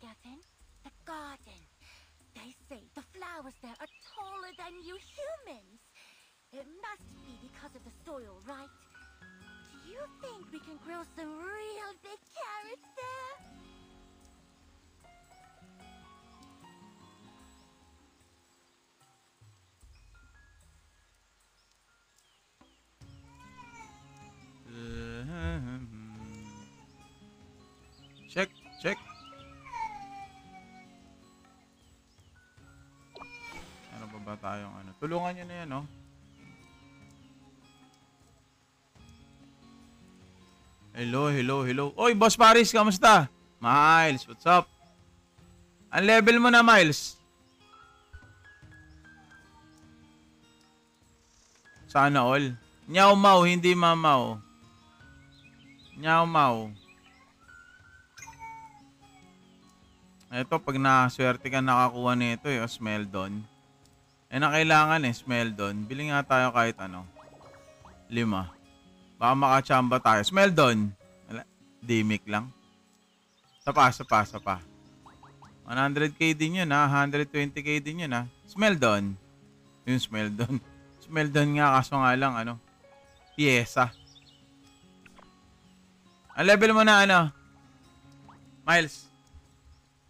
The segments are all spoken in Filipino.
Gavin? The garden. They say the flowers there are taller than you humans. It must be because of the soil, right? Do you think we can grow some real big carrots there? Check, check. Ano ba tayong ano? Tulungan nyo na yan, no? Hello, hello, hello. Oy, Boss Paris, kamusta? Miles, what's up? Ang level mo na, Miles? Sana all. Nyaw mau, hindi mamaw. Nyaw mau. Ito, pag naswerte ka nakakuha nito, Smeldon. Na kailangan Smeldon. Bili nga tayo kahit ano. 5. Baka makachamba tayo. Smeldon. Dimik lang. Sapa. 100k din yun, 120k din yun, Smeldon. Yung Smeldon. Smeldon nga, kaso nga lang, pyesa. Ang level mo na, Miles.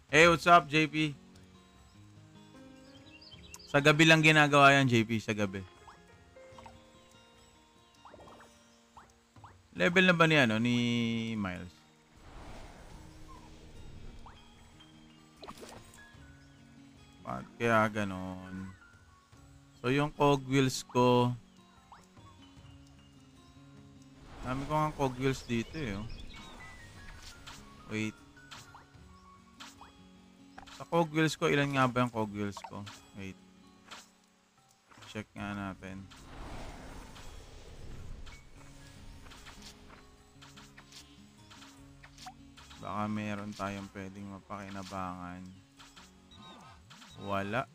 Hey, what's up, JP? Sa gabi lang ginagawa yan, JP, sa gabi. Level na ba ni Miles? Bakit kaya ganon? So, yung cogwheels ko, dami ko nga cogwheels dito, Wait. Sa cogwheels ko, ilan nga ba yung cogwheels ko? Wait. Check nga natin. Baka meron tayong pwedeng mapakinabangan. Wala.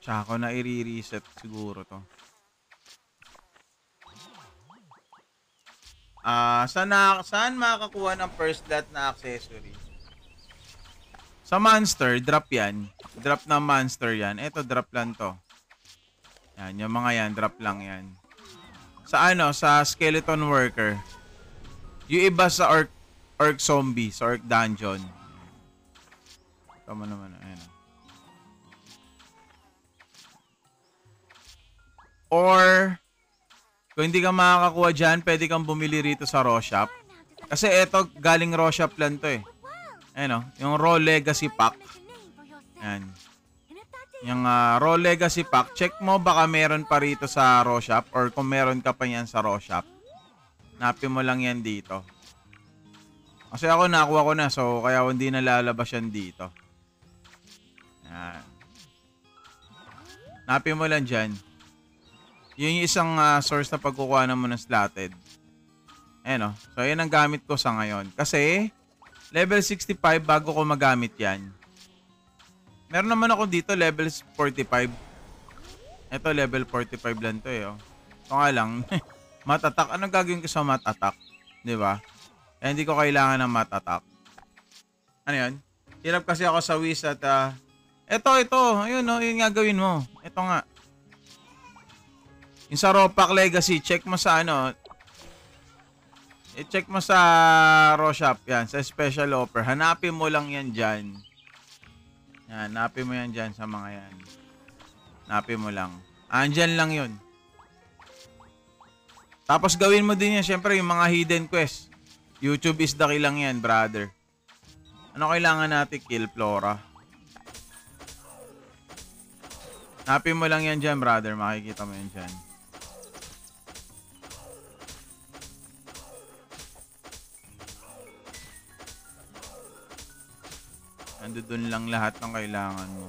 Tsaka ko na i-reset siguro to. Saan makakakuha ng first lot na accessory? Sa monster, drop yan. Drop na monster yan. Ito, drop lang to. Yan, yung mga yan, drop lang yan. Sa skeleton worker. Yung iba sa orc zombie, sa orc dungeon. Tama naman, ayan. Or, kung hindi ka makakakuha dyan, pwede kang bumili rito sa raw shop. Kasi eto, galing raw shop lang to Ayan yung raw legacy pack. Ayan. Yung raw legacy pack, check mo baka meron pa rito sa raw shop or kung meron ka pa yan sa raw shop. Napin mo lang yan dito. Kasi ako nakuha ko na, so kaya hindi na lalabas yan dito. Ayan. Napin mo lang dyan. Yun yung isang source na pagkukuha mo ng slotted. Ayan So, yan ang gamit ko sa ngayon. Kasi, level 65 bago ko magamit yan. Meron naman ako dito level 45. Ito level 45 lang to So nga lang, mat attack. Anong gagawin ko sa mat attack? Diba? Kaya hindi ko kailangan ng mat attack. Ano yun? Hirap kasi ako sa Wiz at ito. Ayun yun nga gawin mo. Ito nga. Yung sa Ropac Legacy, check mo sa i-check mo sa raw shop yan, sa special offer. Hanapin mo lang yan dyan. Yan, hanapin mo yan dyan sa mga yan. Hanapin mo lang. Andyan lang yun. Tapos gawin mo din yan, syempre, yung mga hidden quest. YouTube is the kill lang yan, brother. Ano kailangan natin? Kill Flora. Hanapin mo lang yan dyan, brother. Makikita mo yan dyan. Doon lang lahat ng kailangan mo.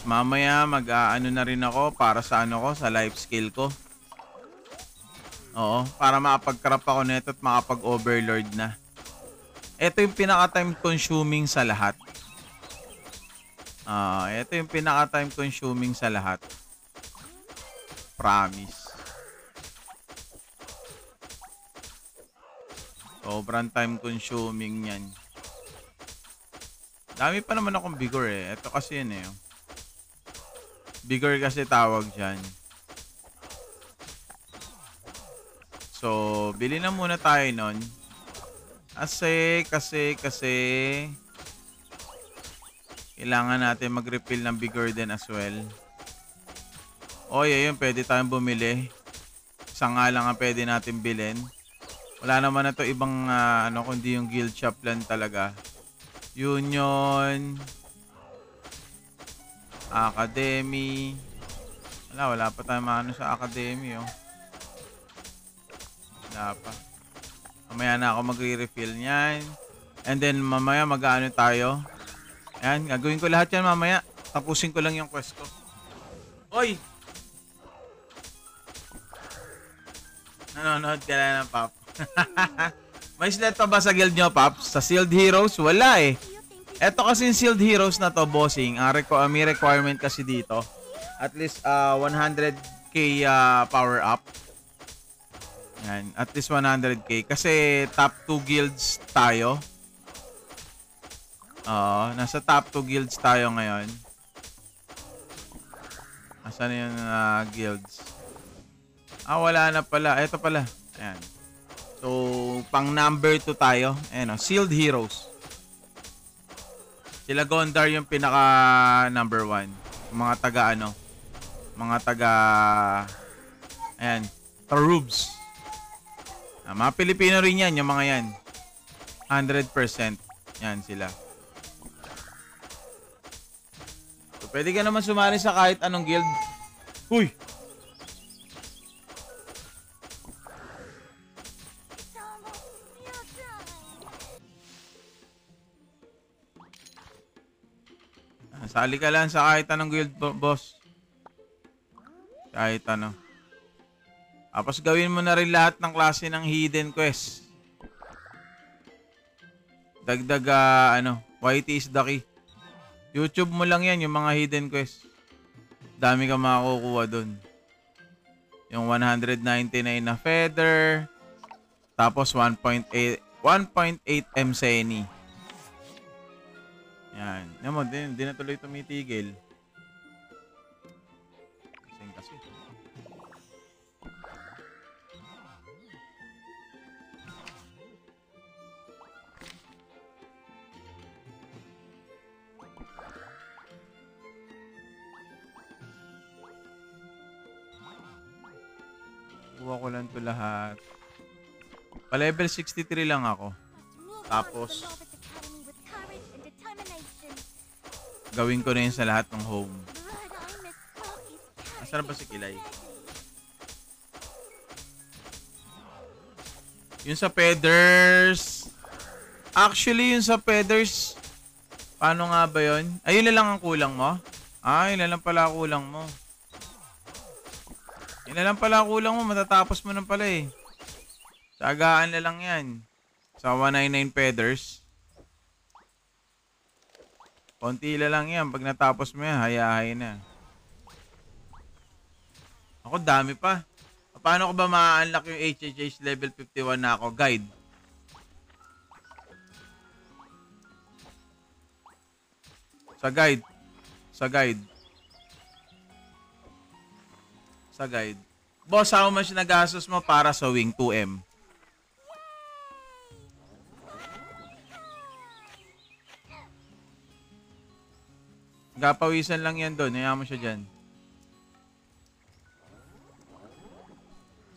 Mamaya mag-aano na rin ako para sa sa life skill ko. Oo, para makapag-crap ako nito at makapag-overlord na. Ito yung pinaka-time consuming sa lahat. Ito yung pinaka-time consuming sa lahat. Promise. Sobrang time consuming yan. Dami pa naman akong vigor eh. Ito kasi yun eh. Vigor kasi tawag dyan. So, bili na muna tayo nun. Kasi kailangan natin mag-refill ng vigor din as well. O, yun, pwede tayong bumili. Isang nga lang ang pwede natin bilhin. Wala naman na to ibang kundi yung guild shop lang talaga. Union, Academy. Wala pa tayong maano sa Academy, oh. Wala pa. Mamaya na ako magre-refill niyan. And then mamaya mag-aano tayo. Ayan, gagawin ko lahat yan mamaya. Tapusin ko lang yung quest ko. Oy! Nanonood ka lang ng Pop. May slot pa ba sa guild nyo, Pops? Sa Sealed Heroes? Wala eh. Eto kasi yung Sealed Heroes na to, bossing. May requirement kasi dito. At least 100k power up. Yan, at least 100k. Kasi top 2 guilds tayo. Nasa top 2 guilds tayo ngayon. Asan yung guilds? Wala na pala. Eto pala. Ayan. So, pang number 2 tayo. Ayan o, Sealed Heroes. Sila Gondar yung pinaka number 1. Yung mga taga mga taga ayan, Tarubs. Mga Pilipino rin yan, yung mga yan. 100%. Yan sila. So, pwede ka naman sumali sa kahit anong guild. Uy! Sali ka lang sa kahit anong guild, boss. Kahit ano. Tapos gawin mo na rin lahat ng klase ng hidden quest. Dagdag, YT is the key. YouTube mo lang yan, yung mga hidden quest. Dami ka makukuha dun. Yung 199 na feather. Tapos 1.8 M Seni. Yan. Yan mo, di na tuloy tumitigil. Kasi. Kuha ko lang ito lahat. Pa-level 63 lang ako. Tapos, gawin ko na yun sa lahat ng home. Asan ba si Kilay? Yung sa feathers. Actually, yung sa feathers, paano nga ba yun? Ayun na lang ang kulang mo? Yun na lang pala kulang mo. Yun na lang pala kulang mo. Matatapos mo na pala eh. Sagaan na lang yan. Sa 199 feathers. Konti lang yan. Pag natapos mo yan, hayahay na. Ako, dami pa. Paano ko ba ma-unlock yung HHH level 51 na ako? Guide. Sa guide. Sa guide. Sa guide. Boss, how much nagastos mo para sa wing 2M? Gapawisan lang yan doon. Hayaan mo siya dyan.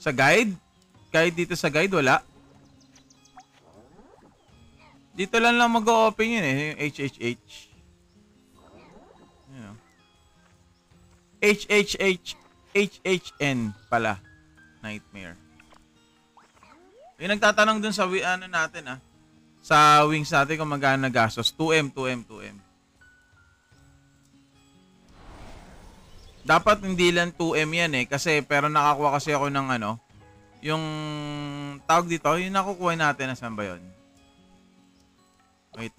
Sa guide? Guide dito sa guide, wala. Dito lang mag-o-open yun eh. Yung HHH. You know. HHN pala. Nightmare. Yung nagtatanong dun sa natin sa wings natin kung magkano nagastos. 2M. Dapat hindi lang 2M yan eh. Kasi, pero nakakuha kasi ako ng yung tawag dito, yung nakukuha natin, nasan ba yun? Wait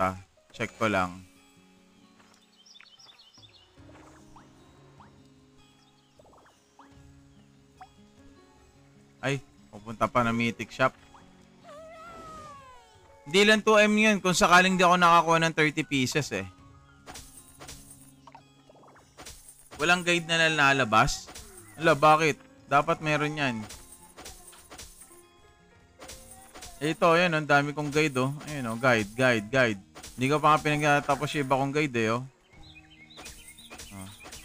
check ko lang. Ay, pupunta pa na Mythic Shop. Hindi lang 2M yun kung sakaling di ako nakakuha ng 30 pieces eh. Walang guide na lalabas? Ala, bakit? Dapat meron yan. Ito, ayan, ang dami kong guide oh. Ayan oh, guide. Hindi ko pa nga pinagtatapos yung iba kong guide eh oh.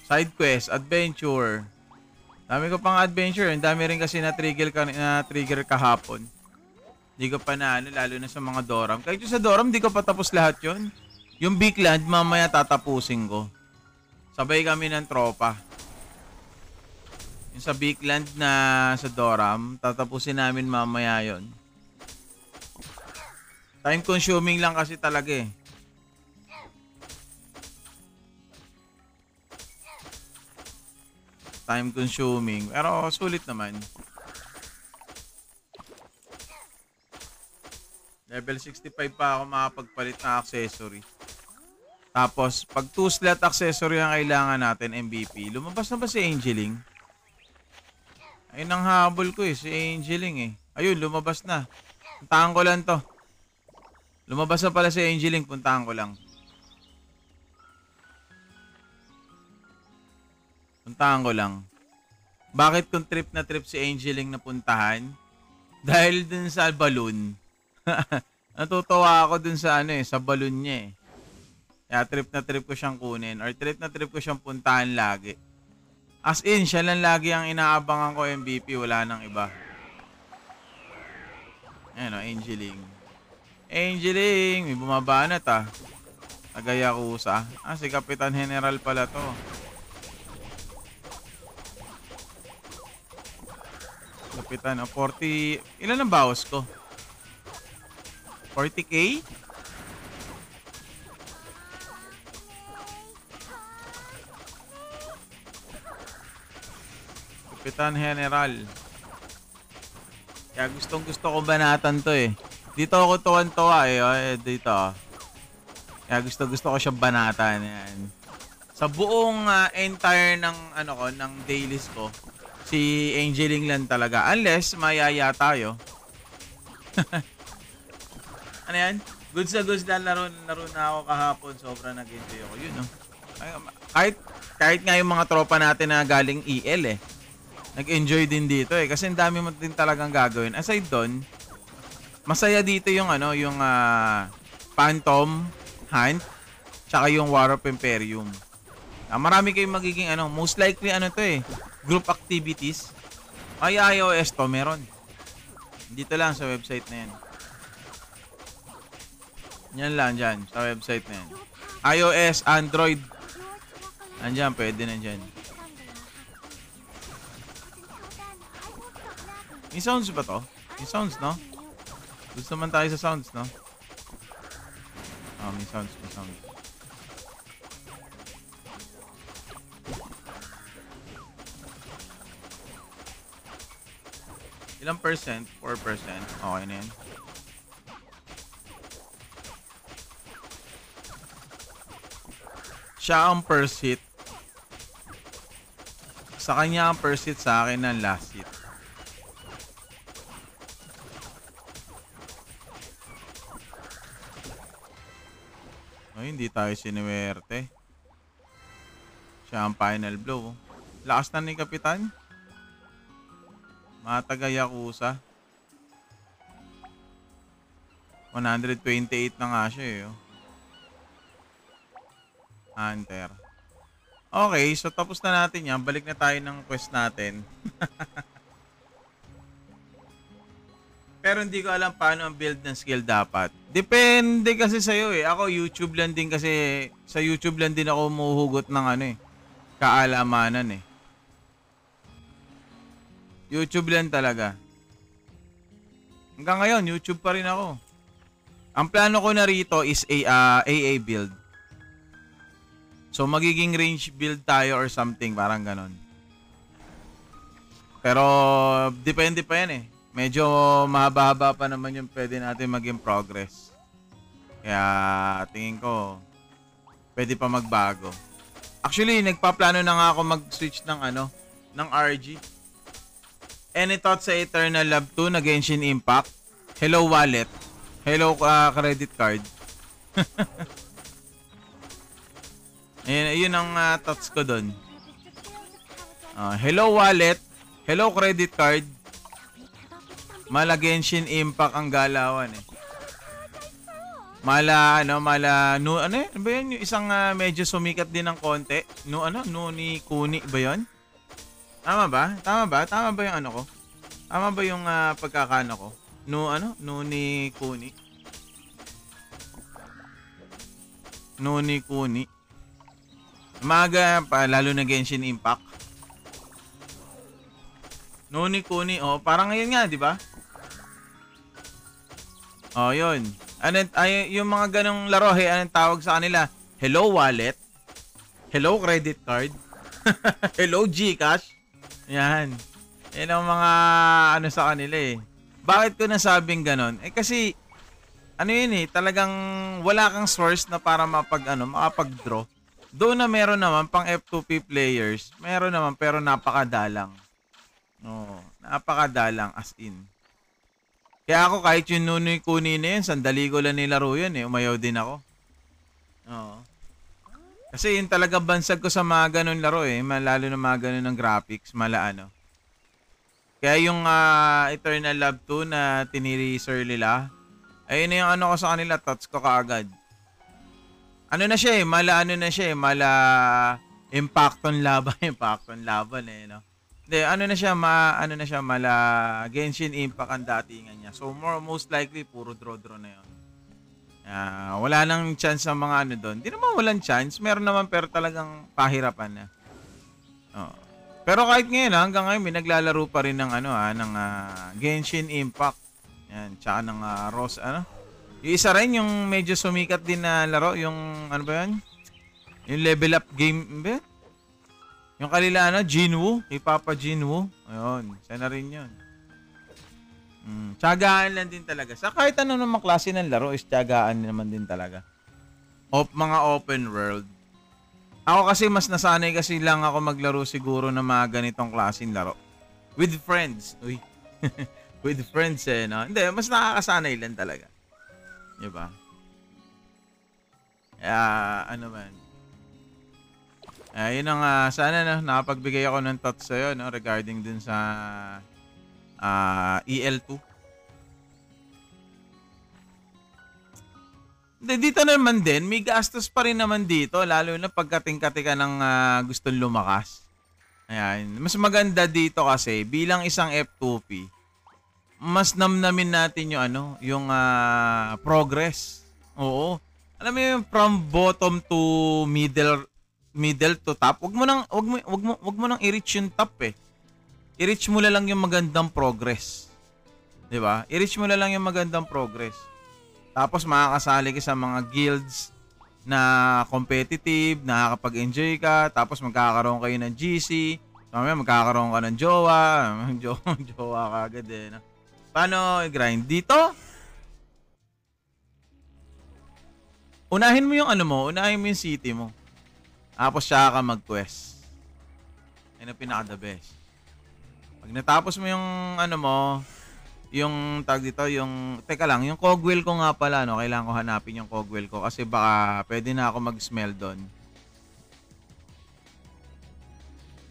Side quest, adventure. Dami ko pang adventure. Ang dami rin kasi na-trigger kahapon. Hindi ko pa na ano, lalo na sa mga Doram. Kahit yung sa Doram, hindi ko pa tapos lahat yun. Yung Big Land, mamaya tatapusin ko. Sabay kami ng tropa. Yung sa Big Land na sa Doram, tatapusin namin mamaya yon. Time consuming lang kasi talaga eh. Time consuming. Pero sulit naman. Level 65 pa ako makapagpalit na accessory. Tapos, pag 2-slot accessory ang kailangan natin, MVP, lumabas na ba si Angeling? Ayun ang habol ko eh, si Angeling eh. Ayun, lumabas na. Puntahan ko lang to. Lumabas na pala si Angeling, puntahan ko lang. Puntahan ko lang. Bakit kung trip na trip si Angeling na puntahan? Dahil dun sa balloon. Natutuwa ako dun sa ano eh, sa balloon niya eh. Kaya trip na trip ko siyang kunin or trip na trip ko siyang puntahan lagi. As in, siya lang lagi ang inaabangan ko MVP, wala nang iba. Ayan o, Angeling. Angeling, may bumabanat ah. Tagayakusa. Ah, si Kapitan General pala to. Kapitan, 40... Ilan ang bawas ko? 40k? Kapitan General. Kaya gustong gusto ko banatan to eh. Dito ako tuwan-tuwa eh. Dito. Kaya gusto ko siya banatan. Yan. Sa buong entire ng ano ko, ng dailies ko, si Angeling lang talaga. Unless mayaya tayo. Ano yan? Goods na goods na laro na ako kahapon. Sobrang nag-enjoy ako. Yun no. Kahit nga yung mga tropa natin na galing EL eh. Nag-enjoy din dito eh. Kasi ang dami mo din talagang gagawin. Aside doon, masaya dito yung ano, yung Phantom Hunt tsaka yung War of Imperium. Marami kayong magiging ano, most likely ano to eh, group activities. Ay iOS to meron. Dito lang sa website na yan. Yan lang dyan, sa website na yan. iOS, Android. Andyan, pwede na dyan. May sounds ba to? May sounds, no? Gusto naman tayo sa sounds, no? May sounds, may sounds. Ilang percent? 4%. Okay na yan. Siya ang first hit. Sa kanya ang first hit, sa akin ang last hit. Ay, hindi tayo sinuwerte. Siya ang final blow. Lakas na ni Kapitan. Mga taga-Yakuza. 128 na nga siya eh. Hunter. Okay, so tapos na natin yan. Balik na tayo ng quest natin. Pero hindi ko alam paano ang build ng skill dapat. Depende kasi sa'yo eh. Ako YouTube lang din kasi, sa YouTube lang din ako umuhugot ng ano eh, kaalamanan eh. YouTube lang talaga. Hanggang ngayon, YouTube pa rin ako. Ang plano ko na rito is AA build. So magiging range build tayo or something, parang ganon. Pero depende pa yan eh. Medyo mahaba-haba pa naman yung pwede natin maging progress. Kaya tingin ko pwede pa magbago. Actually, nagpaplano na nga ako mag-switch ng ano, ng RG. Any thoughts sa Eternal Love 2 na Genshin Impact? Hello Wallet. Hello, credit card. Ayun ang thoughts ko doon. Hello, wallet. Hello, credit card. Mala Genshin Impact ang galawan eh. Ano ba yun? Yung isang medyo sumikat din ng konti. Nuni Kuni ba yun? Tama ba? Tama ba yung ano ko? Tama ba yung pagkakano ko? Nuni Kuni. Nuni Kuni. Umaga pa, lalo na Genshin Impact. Nuni Kuni, parang ngayon nga, di ba? Yun. Yung mga ganong laro, anong tawag sa kanila? Hello wallet. Hello credit card. Hello GCash. Yan. Yan ang mga ano sa kanila eh. Bakit ko nasabing ganon? Kasi yun talagang wala kang source na para makapag-draw. Doon na meron naman pang F2P players. Meron naman pero napakadalang. Napakadalang as in. Kaya ako kahit yung Nuni Kuni na yun, sandali ko lang nilaro yun eh. Umayaw din ako. Kasi yun talaga bansag ko sa mga ganun laro eh. Lalo na mga ganun ng graphics. Kaya yung Eternal Love 2 na tiniri-reser nila, ayun na yung ko sa kanila, thoughts ko kaagad. Ano na siya eh, mala Impacton laban eh, no? Hindi, mala Genshin Impact ang datingan niya. So most likely puro draw na 'yon. Wala nang chance sa mga doon. Hindi naman walang chance, meron naman pero talagang pahirapan na. Pero kahit ngayon hanggang ngayon may naglalaro pa rin ng ng Genshin Impact. Yan, tsaka ng yung isa rin yung medyo sumikat din na laro, yung ano ba 'yan? Yung level up game ba? Yung kalila Jinwoo, kay Papa Jinwoo. Ayun, sana rin 'yon. Tiyagaan lang din talaga. Sa kahit ano namang klase ng laro is tiyagaan naman din talaga. Mga open world. Ako kasi mas nasanay kasi lang ako maglaro siguro ng mga ganitong klaseng laro. With friends. Uy. With friends no? Hindi, mas nakakasanay lang talaga. Diba? Yun ang sana nakapagbigay ako ng thoughts sa'yo regarding dun sa EL2. Dito naman din, may gastos pa rin naman dito, lalo na pagkating-kati ka ng gustong lumakas. Ayan. Mas maganda dito kasi, bilang isang F2P, mas namnamin natin yung progress. Oo. Alam mo yung from bottom to middle to top. Wag mo nang i-reach yung top eh. I-reach mo lang yung magandang progress. 'Di ba? I-reach mo lang yung magandang progress. Tapos makakasali ka sa mga guilds na competitive, nakakapag-enjoy ka, tapos magkakaroon kayo ng GC, mamaya magkakaroon ka ng jowa, jowa ka agad eh. Paano i-grind? Dito, unahin mo yung unahin mo yung city mo. Tapos siya ka mag-quest. Yan ang pinaka-the best. Pag natapos mo yung yung tag dito, teka lang, yung cogwheel ko nga pala, kailangan ko hanapin yung cogwheel ko kasi baka pwede na ako mag-smell doon.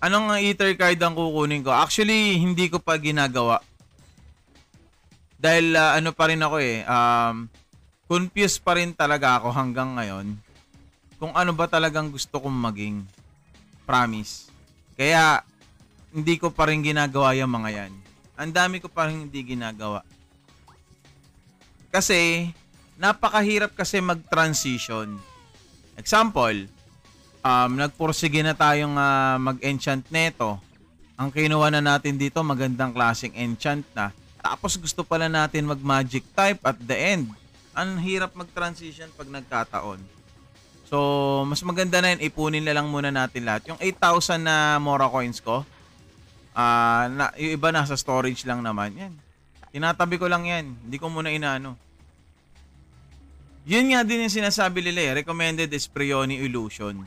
Anong ether card ang kukunin ko? Actually, hindi ko pa ginagawa. Dahil pa rin ako confused pa rin talaga ako hanggang ngayon kung ano ba talagang gusto kong maging. Promise. Kaya hindi ko pa rin ginagawa yung mga yan. Ang dami ko pa rin hindi ginagawa. Kasi napakahirap kasi mag-transition. Example, nagpursige na tayong mag-enchant neto. Ang kinuha na natin dito magandang klaseng enchant na. Tapos gusto pala natin mag-magic type at the end. Ang hirap mag-transition pag nagkataon. So, mas maganda na yun, ipunin na lang muna natin lahat. Yung 8,000 na Mora coins ko, yung iba nasa storage lang naman. Yan. Tinatabi ko lang yan. Hindi ko muna inaano. Yun nga din yung sinasabi nila recommended is Prioni Illusion.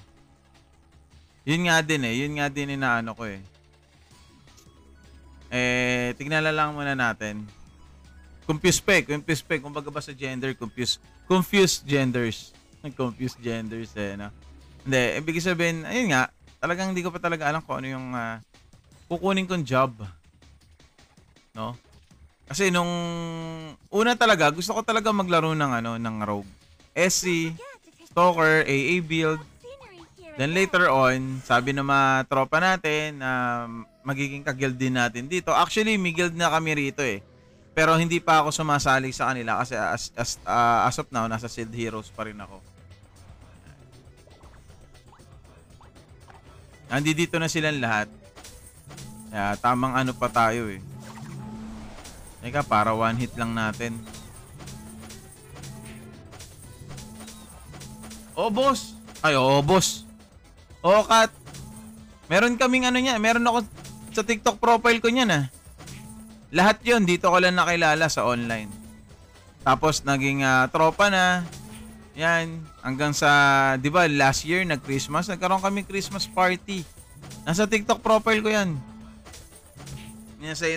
Yun nga din Yun nga din inaano ko tignan lang muna natin. Confused pa. Kumbaga ba sa gender, confused genders. Confused genders no? Hindi, ibig sabihin, ayun nga, talagang hindi ko pa talaga alam kung ano yung kukunin kong job. No? Kasi nung una talaga, gusto ko talaga maglaro ng rogue. SC, Stalker, AA build. Then later on, sabi ng mga tropa natin na magiging ka-guild din natin dito. Actually, may guild na kami rito eh. Pero hindi pa ako sumasali sa kanila kasi as of now, nasa Shield Heroes pa rin ako. Nandito na silang lahat. Kaya tamang ano pa tayo eh. Teka, para one hit lang natin. Oh, boss! Ay, oh, boss! Oh, Kat! Meron kaming niya. Meron ako sa TikTok profile ko niyan Lahat yon dito ko lang nakilala sa online. Tapos naging tropa na. Yan. Hanggang sa, di ba, last year, nag-Christmas. Nagkaroon kami Christmas party. Nasa TikTok profile ko yan.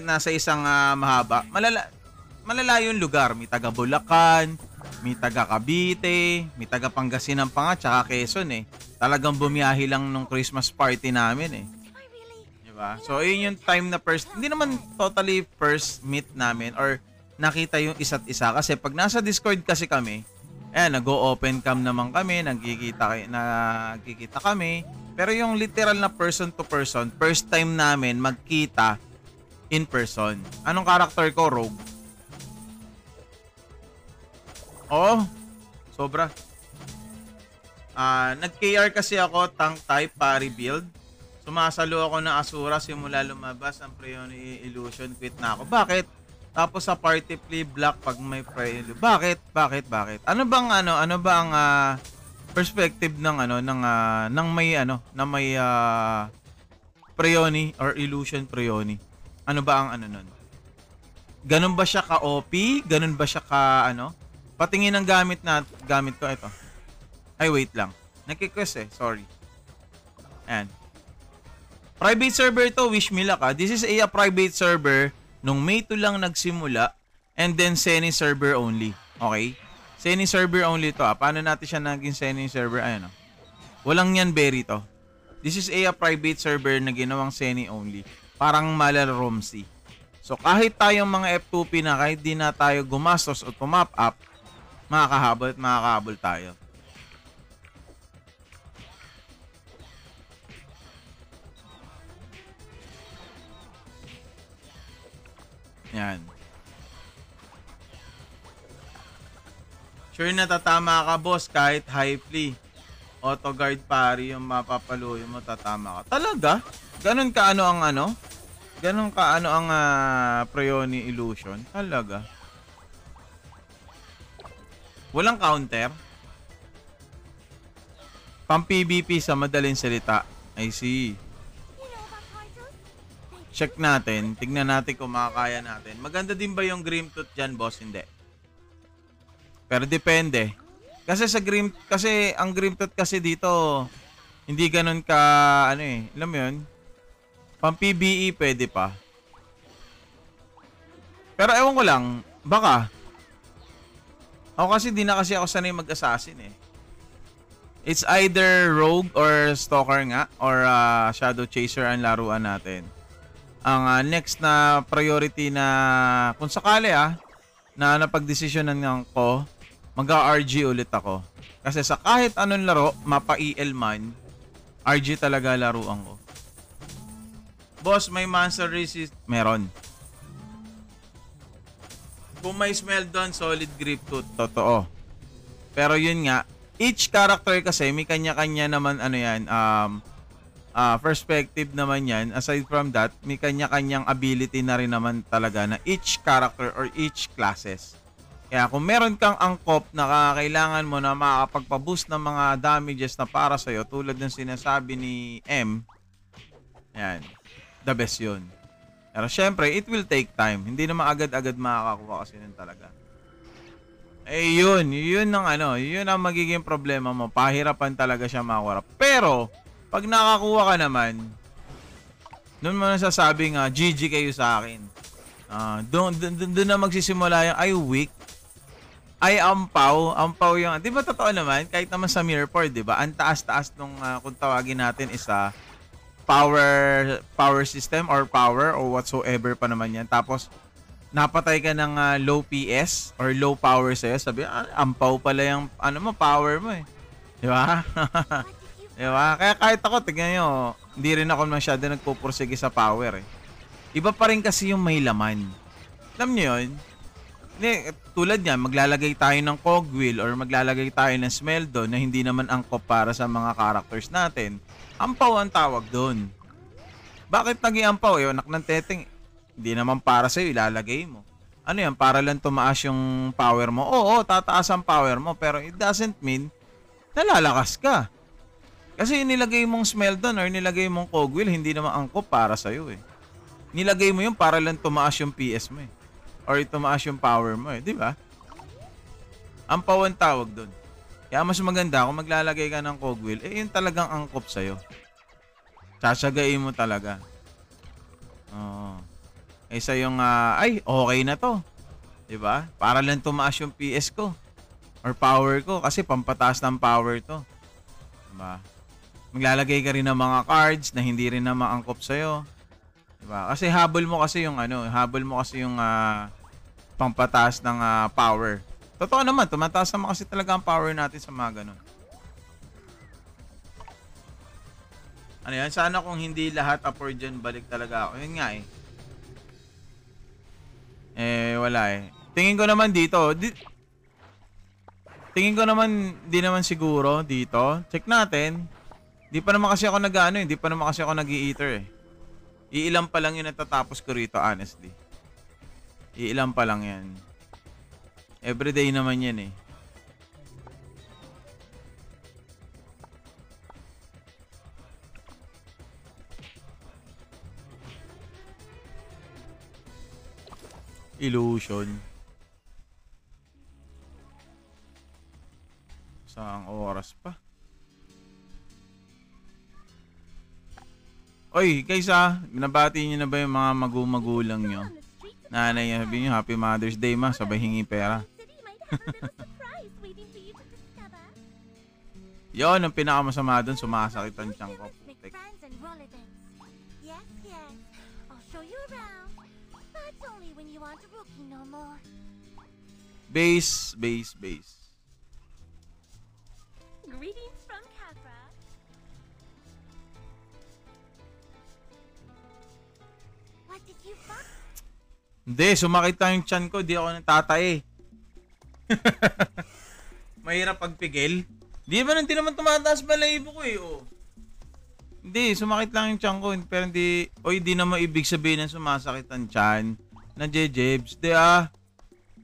Nasa isang mahaba. Malala yung lugar. May taga Bulacan, may taga Cavite, may taga Pangasinan pa nga, tsaka Quezon Talagang bumiyahe lang nung Christmas party namin Diba? So, yun yung time na first, hindi naman totally first meet namin or nakita yung isa't isa. Kasi pag nasa Discord kasi kami, nag-o-open cam naman kami, nagkikita kami. Pero yung literal na person to person, first time namin magkita in person. Anong character ko? Rogue. Oo. Sobra. Nag-KR kasi ako, tank type, parry build. Sumasalo ako ng Asura simula lumabas ang Preoni Illusion, quit na ako. Bakit? Tapos sa party play black pag may Preoni. Bakit? Ano bang perspective ng may Preoni or Illusion Preoni? Ano ba ang nun? Ganun ba siya ka-OP? Ganun ba siya Patingin ng gamit ko ito. Ay, wait lang. Nagki-quest sorry. Ayan. Private server to, wish me luck This is a private server nung May 2 lang nagsimula and then semi-server only. Okay? Semi-server only to Paano natin siya naging semi-server? Ayan Walang yan berry to. This is a private server na ginawang semi-only. Parang Malaromsi. So kahit tayong mga F2P na kahit di na tayo gumastos o tumap up, makakahabol tayo. Yan. Sure na tatama ka, boss, kahit high flea. Auto guard pari yung mapapaluyo mo, tatama ka. Talaga? Ganon ka Ganon ka ang Preoni Illusion? Talaga? Walang counter? Pang PvP sa madaling salita. I see. Check natin. Tignan natin kung makakaya natin. Maganda din ba yung Grim Tooth dyan, boss? Hindi. Pero depende. Kasi ang Grim Tooth kasi dito, hindi ganun ka, alam mo yun? Pang PvE pwede pa. Pero ewan ko lang, baka. Ako kasi di na kasi ako sanay mag-assassin It's either Rogue or Stalker nga, or Shadow Chaser ang laruan natin. Ang next na priority na kung sakali na napagdesisyonan ko, mag-RG ulit ako. Kasi sa kahit anong laro, mapa-EL man, RG talaga laruan ko. Boss, may monster resist? Meron. Kung may smell doon, solid grip tooth. Totoo. Pero yun nga, each character kasi may kanya-kanya naman perspective naman yan. Aside from that, may kanya-kanyang ability na rin naman talaga na each character or each classes. Kaya kung meron kang angkop na kailangan mo na makakapagpa-boost ng mga damages na para sa'yo, tulad ng sinasabi ni M, yan, the best yun. Pero syempre, it will take time. Hindi naman agad-agad makakakuha kasi nun talaga. Yun ang magiging problema mo. Pahirapan talaga siya makakuha. Pero, pag nakakuha ka naman, doon mo nasasabi GG kayo sa akin. Doon na magsisimula yung ay weak. Ay ampaw. Ampaw yung, di ba totoo naman? Kahit naman sa Mirror, di ba? Ang taas-taas nung kung tawagin natin is power system or power or whatsoever pa naman yan. Tapos, napatay ka ng low PS or low power sa'yo. Sabi, ampaw pala yung power mo eh. Di ba? Di ba? Kaya kahit ako, tignan nyo, hindi rin ako masyado nagpupursige sa power eh. Iba pa rin kasi yung may laman. Alam nyo yun? Hindi, tulad niyan, maglalagay tayo ng cogwheel or maglalagay tayo ng smeldo na hindi naman angkop para sa mga characters natin. Ampaw ang tawag doon. Bakit naging ampaw? Anak ng teteng, hindi naman para sa'yo, ilalagay mo. Ano yan? Para lang tumaas yung power mo. Oo, tataas ang power mo, pero it doesn't mean nalalakas ka. Kasi nilagay mong smeldo or nilagay mong cogwheel, hindi naman angkop para sa'yo eh. Nilagay mo yun para lang tumaas yung PS mo eh. Or tumaas yung power mo eh, di ba? Ampaw ang tawag doon. Kaya mas maganda kung maglalagay ka ng cogwheel, eh yun talagang angkop sa'yo. Sasagain mo talaga. Oo. Isa yung, ay, okay na to. Di ba? Para lang tumaas yung PS ko. Or power ko. Kasi pampataas ng power to. Di ba? Maglalagay ka rin ng mga cards na hindi rin na maangkop sa'yo. Diba? Kasi habol mo kasi yung pampataas ng power. Totoo naman, tumataas naman kasi talaga ang power natin sa mga ganun. Ano yan? Sana kung hindi lahat afford dyan, balik talaga ako. Yun nga eh. Wala eh. Tingin ko naman dito, tingin ko naman, di naman siguro dito. Check natin. Di pa naman kasi ako hindi pa naman kasi ako nag-i-eater eh. Iilan pa lang yung natatapos ko rito, honestly. Iilan pa lang yan. Everyday naman yan eh. Illusion. Saang oras pa? Oy, guys binabati niyo na ba yung mga magulang nyo? Nanay niya, sabihin nyo, Happy Mother's Day ma, sabay hingi pera. Yon, ang pinakamasama doon, sumasakit ang tiyan ko. Base. Greetings from Capra. What did you find? Hindi, sumakit lang yung tiyan ko, di ako natatay. Mahirap pagpigil. Di ba hindi naman tumataas balahibo ko eh, oh. Hindi, sumakit lang yung tiyan ko, pero hindi, di naman ibig sabihin na sumasakit ang tiyan. Nanjejebs, di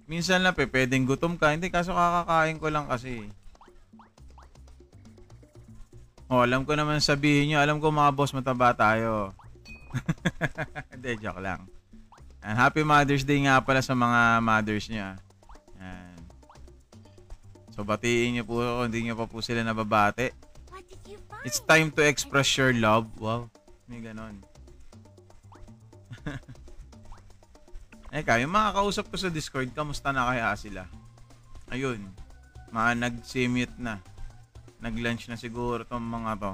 minsan lang pwedeng gutom ka, hindi, kaso kakakain ko lang kasi. Alam ko naman sabihin nyo, alam ko mga boss mataba tayo. Hindi, joke lang. And Happy Mother's Day nga pala sa mga mothers niya. Yan. So batiin niyo po kung hindi niyo pa po sila nababate. It's time to express your love. Wow, may ganon. Yung mga kausap ko sa Discord, kamusta na kaya sila? Ayun, mga nag-simute na. Nag-lunch na siguro tong mga to.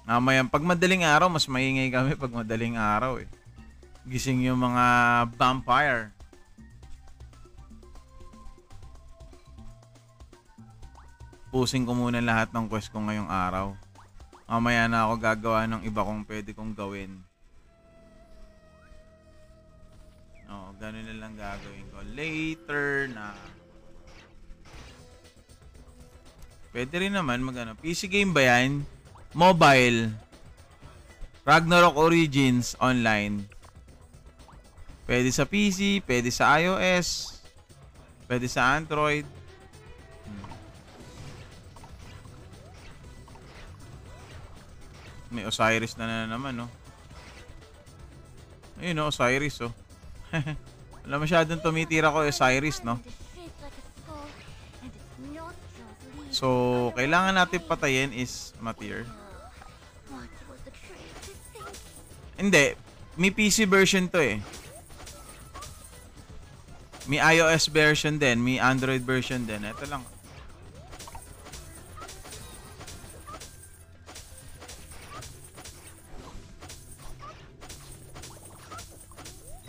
Mamaya, pag madaling araw, mas maingay kami pag madaling araw eh. Gising yung mga vampire. Pusing ko muna lahat ng quest ko ngayong araw. Mamaya na ako gagawa ng iba kong pwede kong gawin. Ganun na lang gagawin ko. Later na. Pwede rin naman PC game ba yan? Mobile. Ragnarok Origins online. Pwede sa PC, pwede sa iOS, pwede sa Android. May Osiris na naman, no? Ayun, no? Osiris, oh. Wala masyadong tumitira ko Osiris, no? So, kailangan natin patayin is Matir. Hindi. May PC version to eh. May iOS version din, may Android version din. Ito lang.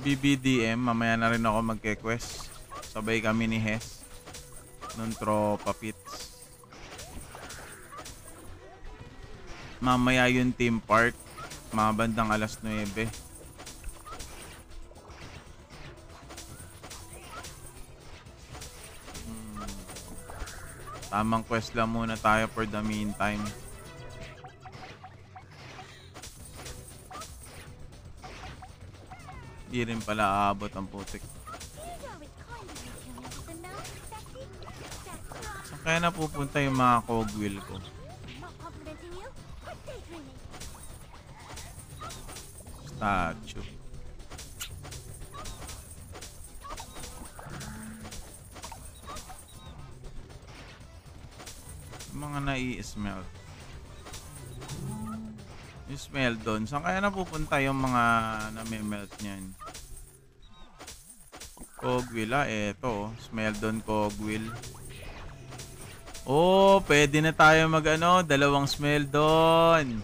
BBDM, mamaya na rin ako magke-quest. Sabay kami ni Hes. Nung tropa pits. Mamaya yung team park. Mga bandang alas 9. Tamang quest lang muna tayo for the meantime. Di rin pala aabot ang putik. Saan kaya napupunta yung mga cogwheel ko? Statue. Mga nai-smelt. Yung smell doon. Saan kaya napupunta yung mga nami-melt niyan? Cogwheel eto. Smell doon cogwheel. Oh, pwede na tayo mag ano, dalawang smell doon.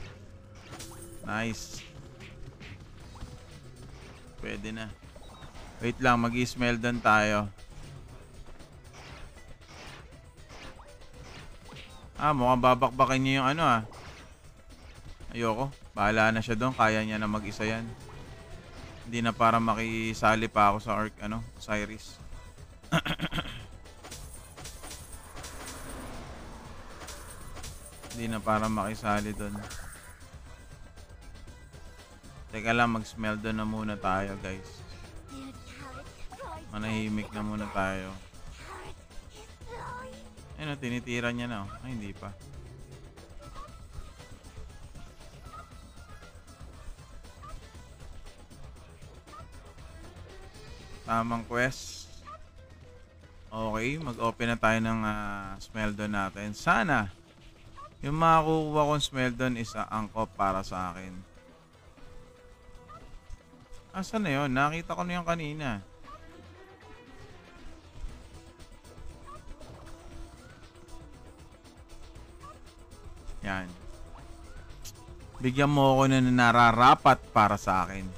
Nice. Pwede na. Wait lang, mag-i-smell doon tayo. Mukhang babakbakin niya yung ano Ayoko. Bahala na siya doon. Kaya niya na mag-isa yan. Hindi na para makisali pa ako sa Osiris. Hindi na para makisali doon. Teka lang, mag-smell doon na muna tayo, guys. Manahimik na muna tayo. Ayun, tinitira niya na. Ay, hindi pa. Tamang quest. Okay, mag-open na tayo ng smell doon natin. Sana yung makukuha kong smell doon is angkop para sa akin. Asan na yun? Nakita ko na yun kanina. Yan. Bigyan mo ako na nararapat para sa akin.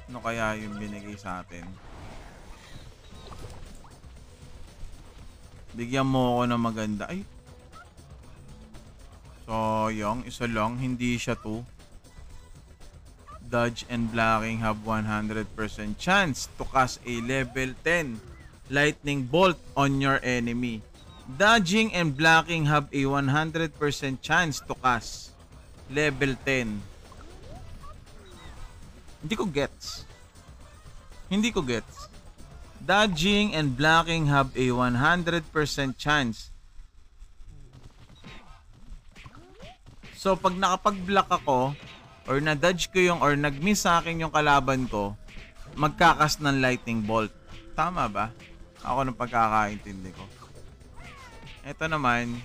Ano kaya yung binigay sa atin? Bigyan mo ako na maganda. Ay. Sayang. Isa lang. Hindi siya 2. Dodge and blocking have 100% chance to cast a level 10 lightning bolt on your enemy. Dodging and blocking have a 100% chance to cast level 10. Hindi ko gets. Dodging and blocking have a 100% chance. So pag nakapag-block ako or na-dodge ko yung or nag-miss sa akin yung kalaban ko, magkakas ng lightning bolt. Tama ba? Ako ng pagkakaintindi ko. Ito naman,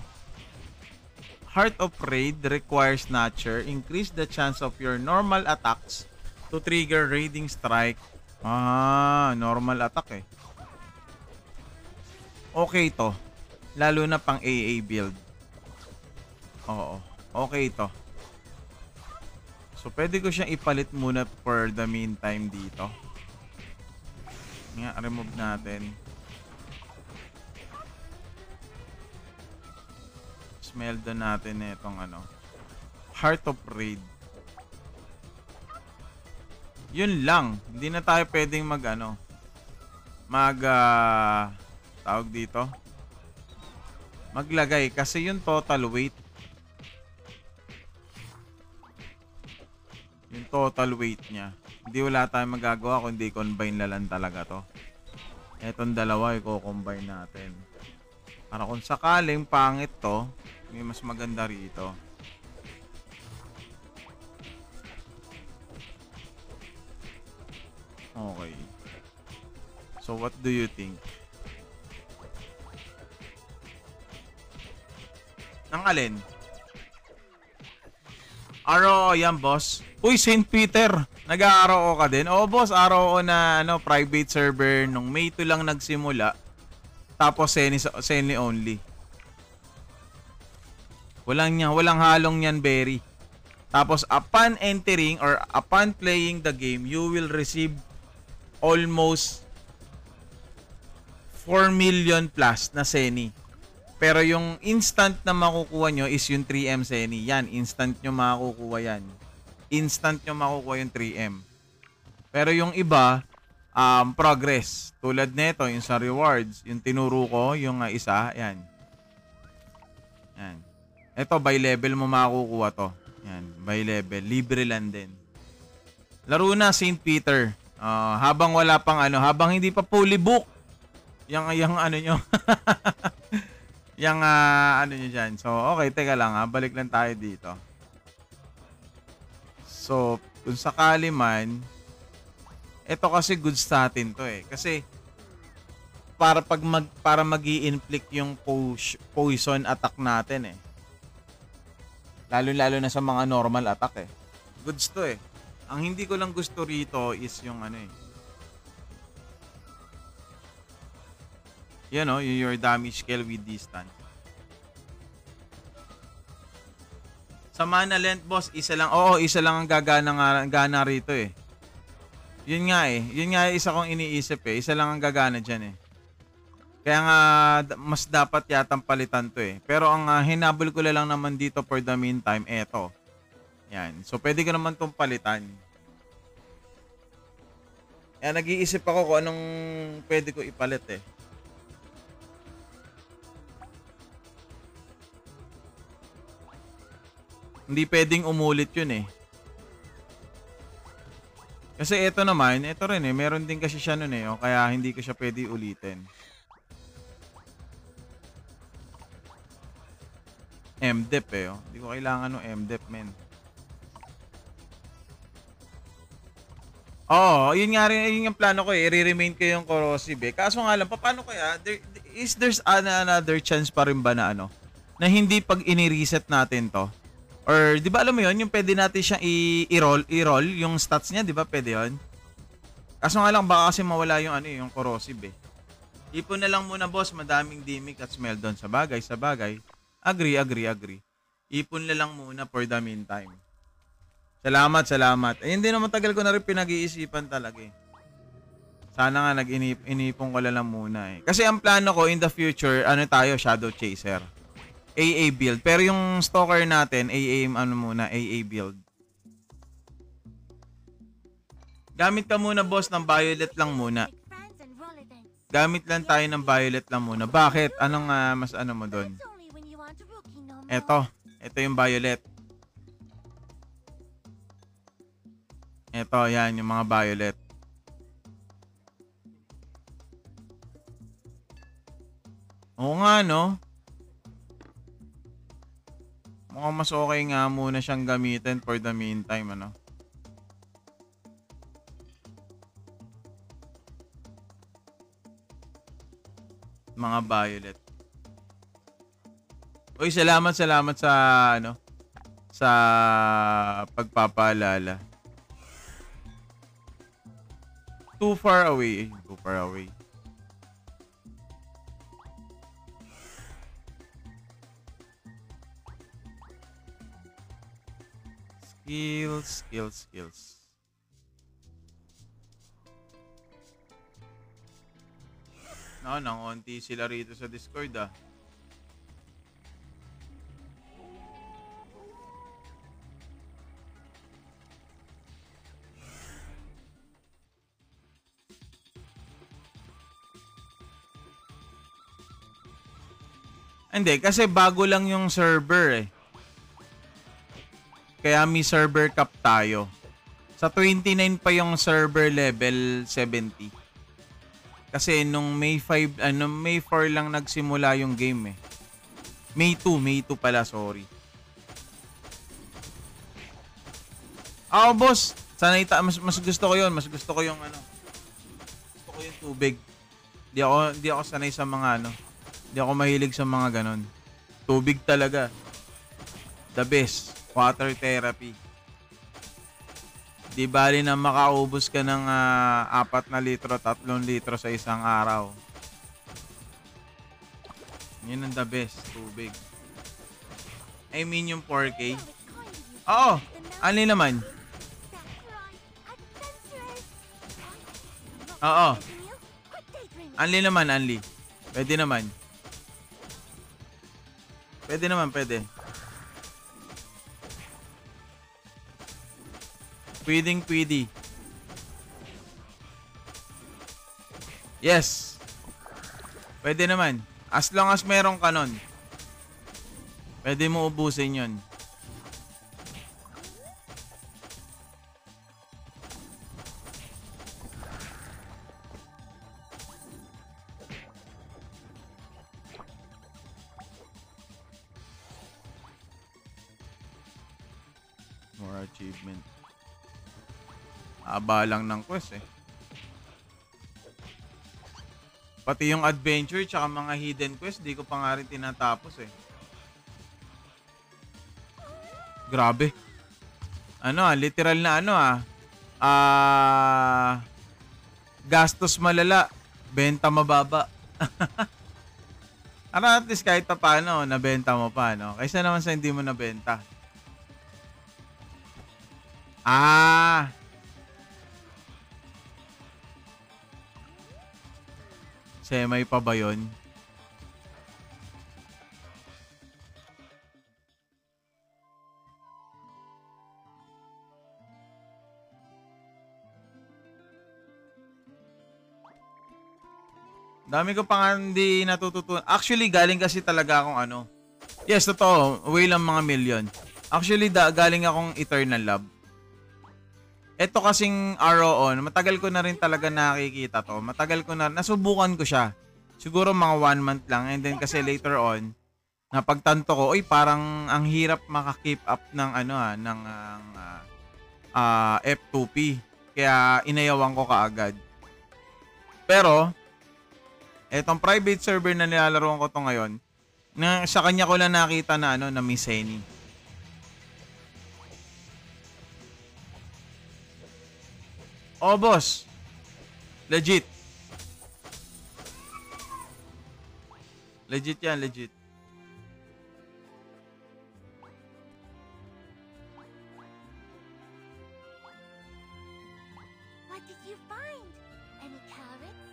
Heart of Raid requires Snatcher. Increase the chance of your normal attacks to trigger raiding strike. Normal attack Okay to. Lalo na pang AA build. Oo. Okay to. So, pwede ko siyang ipalit muna for the meantime dito. Nga, remove natin. Smell doon natin itong Heart of Raid. Yun lang. Hindi na tayo pwedeng tawag dito. Maglagay kasi yung total weight. Yung total weight niya. Hindi wala tayong magagawa kundi combine lang talaga to. Etong dalawa i-combine natin. Para kung sakaling pangit to, may mas maganda rito. Okay. So what do you think? Nang alin? Yan boss. Uy, St. Peter. Nag-RO ka din? Oo, boss, RO na ano, private server nung May 2 lang nagsimula. Tapos Seni only. Walang halong yan, Berry. Tapos upon entering or upon playing the game, you will receive almost 4 million plus na Seni. Pero yung instant na makukuha nyo is yung 3M Seni. Yan, instant nyo makukuha yan. Instant nyo makukuha yung 3M. Pero yung iba, progress. Tulad nito, yung sa rewards, yung tinuro ko, yung isa, yan. Yan. Ito, by level mo makukuha to. Yan, by level. Libre lang din. Laro na St. Peter. Habang wala pang ano, habang hindi pa fully book. Yung ano nyo. Yung ano nyo dyan. So, okay, teka lang ha. Balik lang tayo dito. So, kung sakali man, ito kasi goods natin to eh. Kasi, para mag-i-inflict yung poison attack natin eh. Lalo-lalo na sa mga normal attack eh. Goods to eh. Ang hindi ko lang gusto rito is yung ano eh. Yan o, your damage scale with distance. Sa mana length, boss, isa lang. Oo, isa lang ang gana rito eh. Yun nga eh. Yun nga isa kong iniisip eh. Isa lang ang gagana dyan eh. Kaya nga, mas dapat yatang palitan to eh. Pero ang hinabol ko lang naman dito for the meantime, eto. Yan. So, pwede ko naman tong palitan. Kaya nag-iisip ako kung anong pwede ko ipalit eh. Hindi pwedeng umulit yun eh. Kasi ito naman, ito rin eh. Meron din kasi siya nun eh. O, kaya hindi ko siya pwede ulitin. MDEP eh. Oh. Hindi ko kailangan ng MDEP, men. Oo, yun nga rin. Yun yung plano ko eh. I-remain ko yung corrosive eh. Kaso nga lang, paano kaya? There's another chance pa rin ba na ano? Na hindi pag ini-reset natin to? Or, di ba alam mo yun? Yung pwede natin siyang i-roll yung stats niya, di ba? Pwede yun? Kaso nga lang, baka kasi mawala yung ano yung corrosive eh. Ipon na lang muna, boss. Madaming dimik at smell doon. Sa bagay. Agree. Ipon na lang muna for the meantime. Salamat. Eh, hindi naman tagal ko na rin pinag-iisipan talaga eh. Sana nga inipon ko lang muna eh. Kasi ang plano ko in the future, ano tayo, Shadow Chaser. AA build. Pero yung stalker natin, AA build. Gamit ka muna, boss, ng violet lang muna. Gamit lang tayo ng violet lang muna. Bakit? Anong mas ano mo doon? Ito yung violet. Ito, yan, yung mga violet. Oo nga, no? Mukhang mas okay nga muna siyang gamitin for the meantime, ano? Mga violet. Uy, salamat sa ano, sa pagpapaalala. Too far away. Skills. Nangonti sila rito sa Discord ah. Hindi, kasi bago lang yung server eh. Kaya may server cap tayo. Sa 29 pa yung server level 70. Kasi nung May 5, May 4 lang nagsimula yung game eh. May 2 pala, sorry. Boss. Mas gusto ko yun. Mas gusto ko yung Gusto ko yung tubig. Di ako sanay sa mga Di ako mahilig sa mga ganon. Tubig talaga. The best. Water therapy. Di bali na makaubos ka ng 4 na litro, 3 litro sa isang araw. Yun ang the best, tubig. I mean yung 4K. Oo, ano naman? Oo. Unli naman, unli. Pwede naman. Pwede naman, pwede. Pwedeng. Yes. Pwede naman. As long as meron ka nun. Pwede mo ubusin yun. More achievement. Aba lang ng quest eh. Pati yung adventure tsaka mga hidden quest, di ko pa nga rin tinatapos eh. Grabe. Literal na gastos malala, benta mababa. At least kahit pa paano, nabenta mo pa, no? Kaysa naman sa hindi mo nabenta. Semi pa ba yun? Dami ko pa nga hindi natututunan. Actually, galing kasi talaga akong Yes, totoo. Way lang mga million. Actually, galing akong Eternal Love. Ito kasing ROon, matagal ko na rin talaga nakikita to. Matagal ko na, nasubukan ko siya. Siguro mga 1 month lang. And then kasi later on, napagtanto ko, parang ang hirap maka-keep up ng F2P. Kaya inayawan ko kaagad. Pero, etong private server na nilalaroan ko to ngayon, sa kanya ko lang nakita na na Miss Henny. Oh, boss. Legit. Legit yan, legit. What did you find? Any carrots?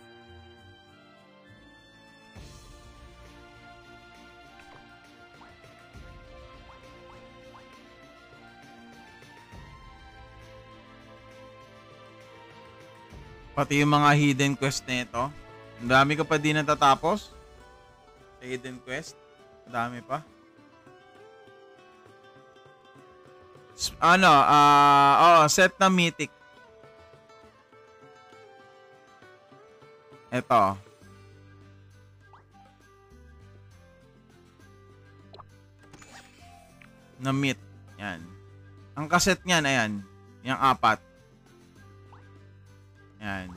Pati yung mga hidden quest nito. Ang dami ko pa di natatapos. Sa hidden quest. Ang dami pa. Set na mythic. Ito. Na meet. Yan. Ang kaset niyan, ayan. Yung 4. Yan.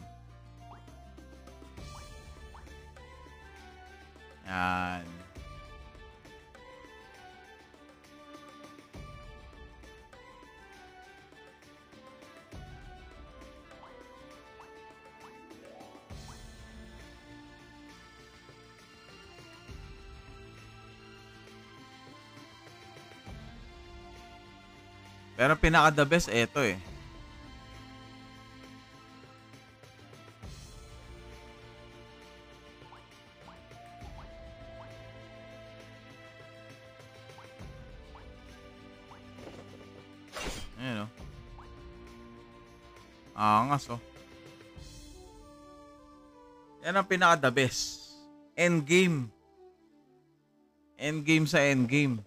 Yan. Pero pinaka the best ito eh. Ayan o. Angas o. Yan ang pinaka the best. Endgame. Endgame sa endgame.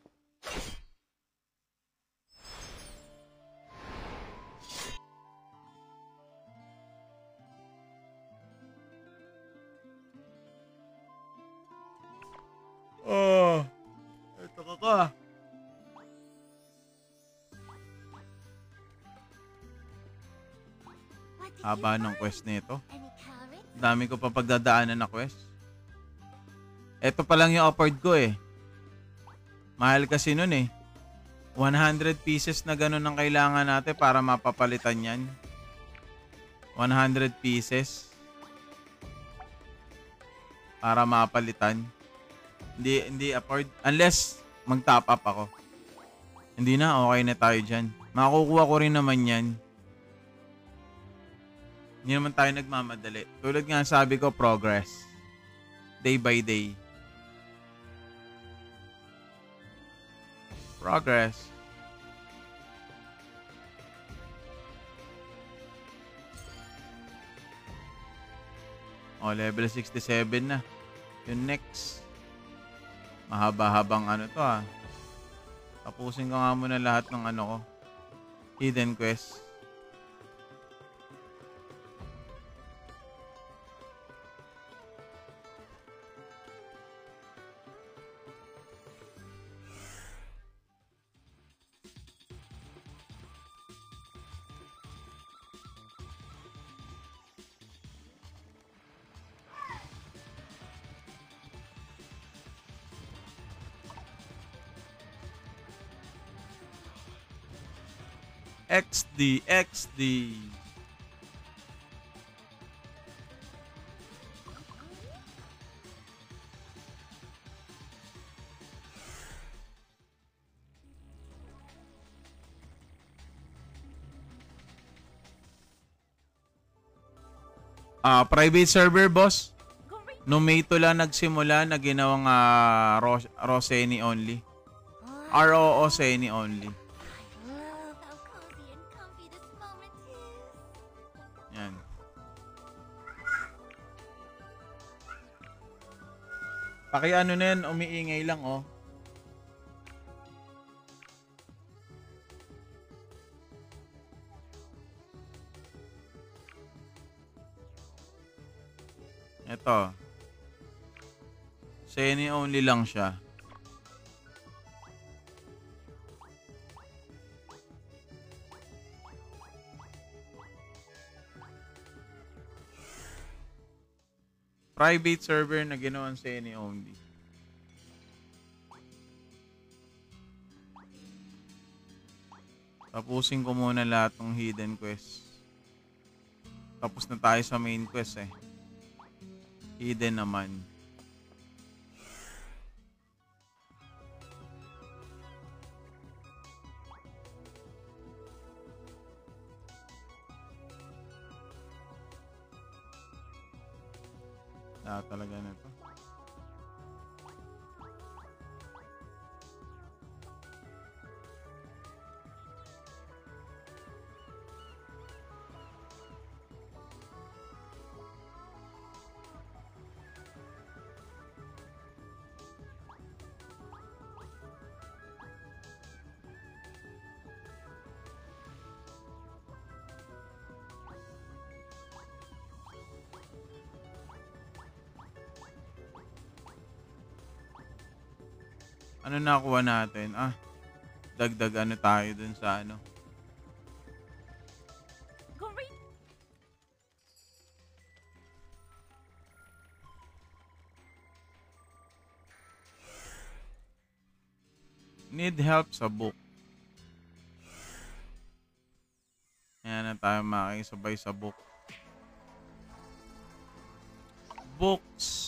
Oh. Ito ka. Haba ng quest nito. Dami ko pa pagdadaanan na quest. Ito pa lang yung offered ko eh. Mahal kasi nun eh. 100 pieces na ganun ang kailangan natin para mapapalitan yan. 100 pieces. Para mapalitan. Hindi afford. Unless mag-top up ako. Hindi na, okay na tayo dyan. Makukuha ko rin naman yan. Hindi naman tayo nagmamadali. Tulad nga sabi ko, progress. Day by day. Progress. Oh, level 67 na. Yung next. Mahaba-habang ano to ah. Tapusin ko nga muna lahat ng ano ko. Hidden quest. XD. Private server, boss. Numato lang nagsimula na ginawang Roseni only. ROO Seni only. Love how cozy and comfy this moment is. Yan. Pakiano na yan, umiingay lang oh. Ito. Seni only lang siya. Private server na ginawan Seni only. Tapusin ko muna lahat ng hidden quest. Tapos na tayo sa main quest eh. Hidden naman. Talaga na to. Ano nakuha natin? Dagdag ano tayo dun sa ano. Need help sa book. Ayan na tayo makikisabay sa book. Books.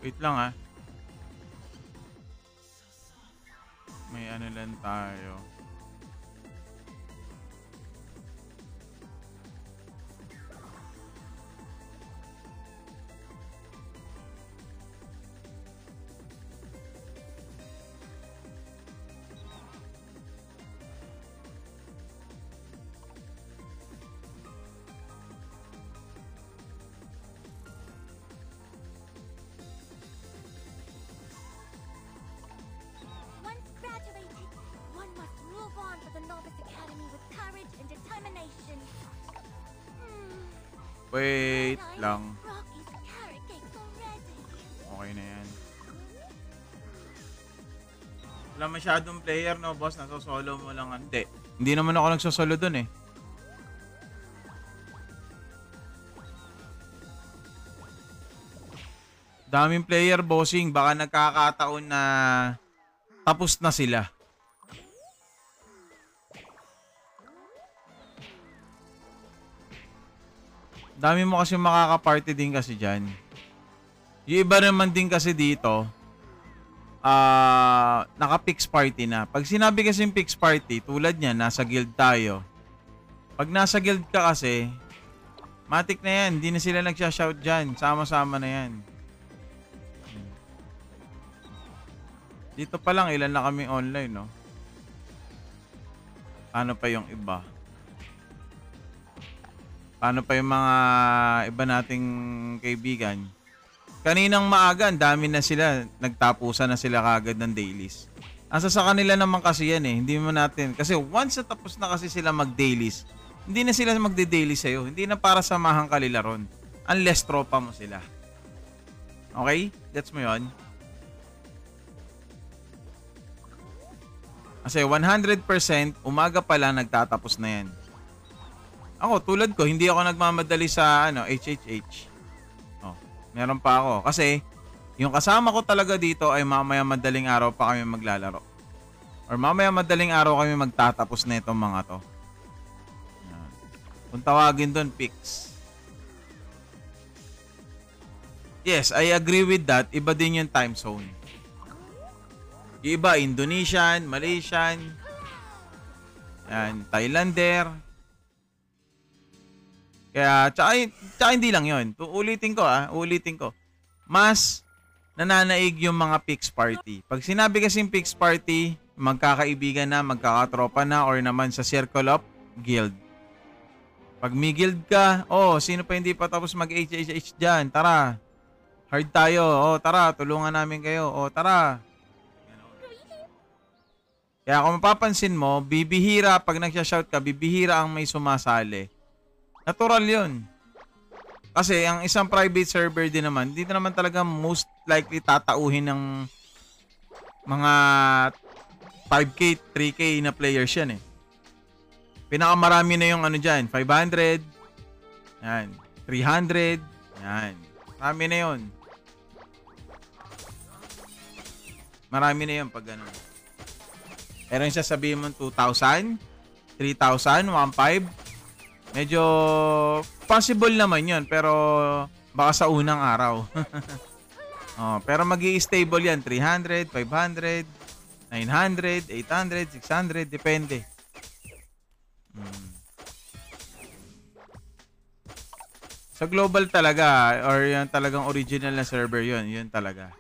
Wait lang ah. May ano lang tayo. Once graduated, one must on for the Novice Academy with courage and determination. Wait But I lang. miss Rocky's carrot cakes already. Okay na yan. Wala masyadong player, no, boss? Nasosolo mo lang. Hindi. Hindi naman ako nagsosolo dun eh. Daming player, bossing. Baka nagkakataon na tapos na sila. Dami mo kasi makaka-party din kasi dyan. Yung iba naman din kasi dito, naka-fix party na. Pag sinabi kasing fix party, tulad niyan, nasa guild tayo. Pag nasa guild ka kasi, matik na yan. Hindi na sila nagsha-shout dyan. Sama-sama na yan. Dito pa lang, ilan na kami online, no? Paano pa yung iba? Paano pa yung mga iba nating kaibigan? Kaninang maaga, ang dami na sila. Nagtapusan na sila kagad ng dailies. Asa sa kanila naman kasi yan eh. Hindi mo natin. Kasi once na tapos na kasi sila mag-dailies, hindi na sila magde-dailies sa'yo. Hindi na para samahan ka nila ron. Unless tropa mo sila. Okay? Gets mo yun? Kasi 100% umaga pa lang nagtatapos na yan. Ako, tulad ko, hindi ako nagmamadali sa HHH. Meron pa ako. Kasi, yung kasama ko talaga dito ay mamaya madaling araw pa kami maglalaro. Or mamaya madaling araw kami magtatapos na itong mga to. Yan. Kung tawagin doon, picks. Yes, I agree with that. Iba din yung time zone. Yung iba, Indonesian, Malaysian, yan, Thailander. Kaya, tsaka hindi lang yun. Ulitin ko. Mas nananaig yung mga pix party. Pag sinabi kasing pix party, magkakaibigan na, magkakatropa na, or naman sa circle of guild. Pag may guild ka, sino pa hindi pa tapos mag-HHH dyan? Tara. Hard tayo. Tara, tulungan namin kayo. Tara. Kaya kung mapapansin mo, bibihira, pag nagsha-shout ka, bibihira ang may sumasali. Natural yun. Kasi ang isang private server din naman, dito naman talaga most likely tatauhin ng mga 5K, 3K na players yan eh. Pinakamarami na yung dyan, 500, yan, 300, yan. Marami na yun. Marami na yun pag gano'n. Pero yung sasabihin mo 2,000, 3,000, 1,500, medyo possible naman yun, pero baka sa unang araw. Pero magi-stable yan, 300, 500, 900, 800, 600, depende. Sa global talaga, or yan talagang original na server yun talaga.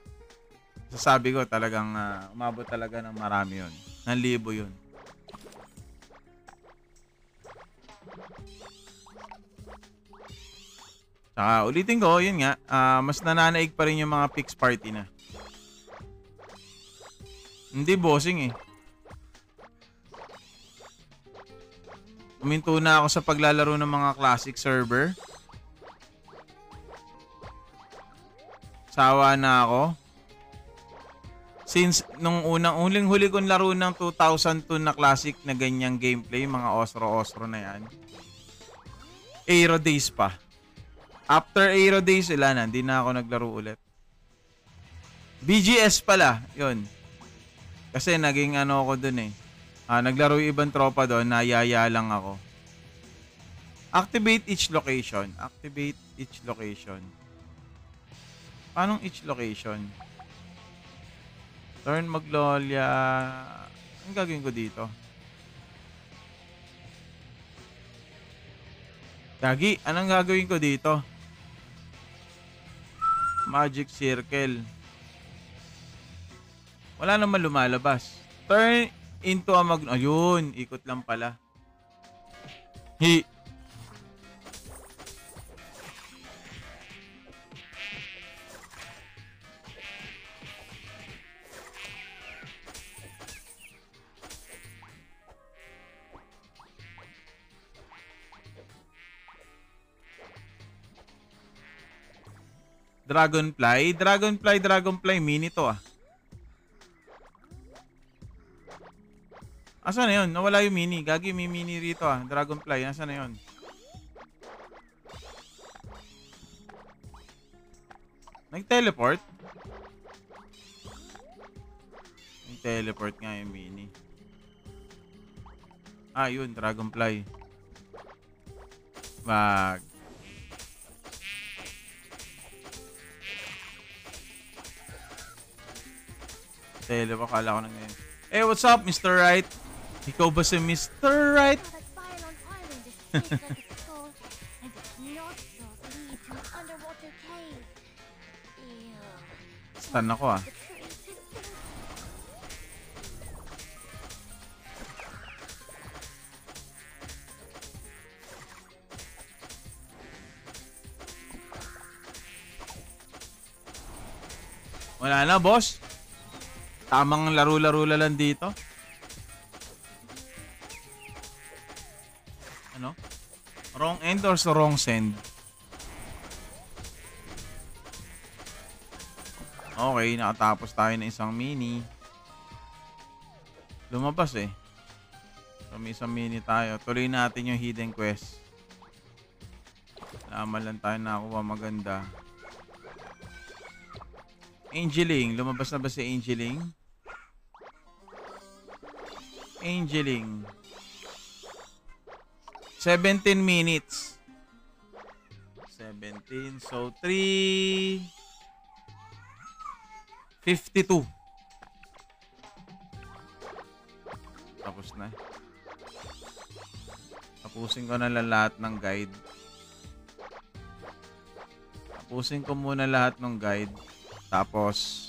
Sasabi ko talagang umabot talaga ng marami yun. Ng libo yun. Saka ulitin ko, yun nga, mas nananaig pa rin yung mga pix party na. Hindi bossing eh. Uminto na ako sa paglalaro ng mga classic server. Sawa na ako. Since nung huling-huli kong laro ng 2002 na classic na ganyang gameplay, mga osro-osro na yan. Aero days pa. After Aero days, hindi na ako naglaro ulit. BGS pala, yun. Kasi naging ako dun eh. Naglaro yung ibang tropa doon, nayaya lang ako. Activate each location. Activate each location. Paano each location? Turn Magnolia. Ang gagawin ko dito? Gagi, anong gagawin ko dito? Magic Circle. Wala naman lumalabas. Turn into a ayun, ikot lang pala. Dragonfly mini to ah. Asan na yun? Nawala yung mini. Gagi, may mini rito ah. Dragonfly, asan na yun? Nag-teleport? Nag-teleport nga yung mini. Ah, yun. Dragonfly. Mag. Teleport, akala ko na ngayon. Hey, what's up, Mr. Right? Ikaw ba si Mr. Right? Now that Violon Island is shaped like a skull, and its nostrils lead to an underwater cave. Ew. Stan ako ah. The creature thinks. Wala na, boss. Tamang laro-laro lang dito. Ano? Wrong end or so wrong send? Okay, nakatapos tayo ng isang mini. Lumabas eh. So, may isang mini tayo. Tuloy natin yung hidden quest. Laman lang tayo nakakuha maganda. Angeling. Lumabas na ba si Angeling? Angeling. 17 minutes. 17. So, 3:52. Tapos na. Tapusin ko na lang lahat ng guide. Tapusin ko muna lahat ng guide. Tapos,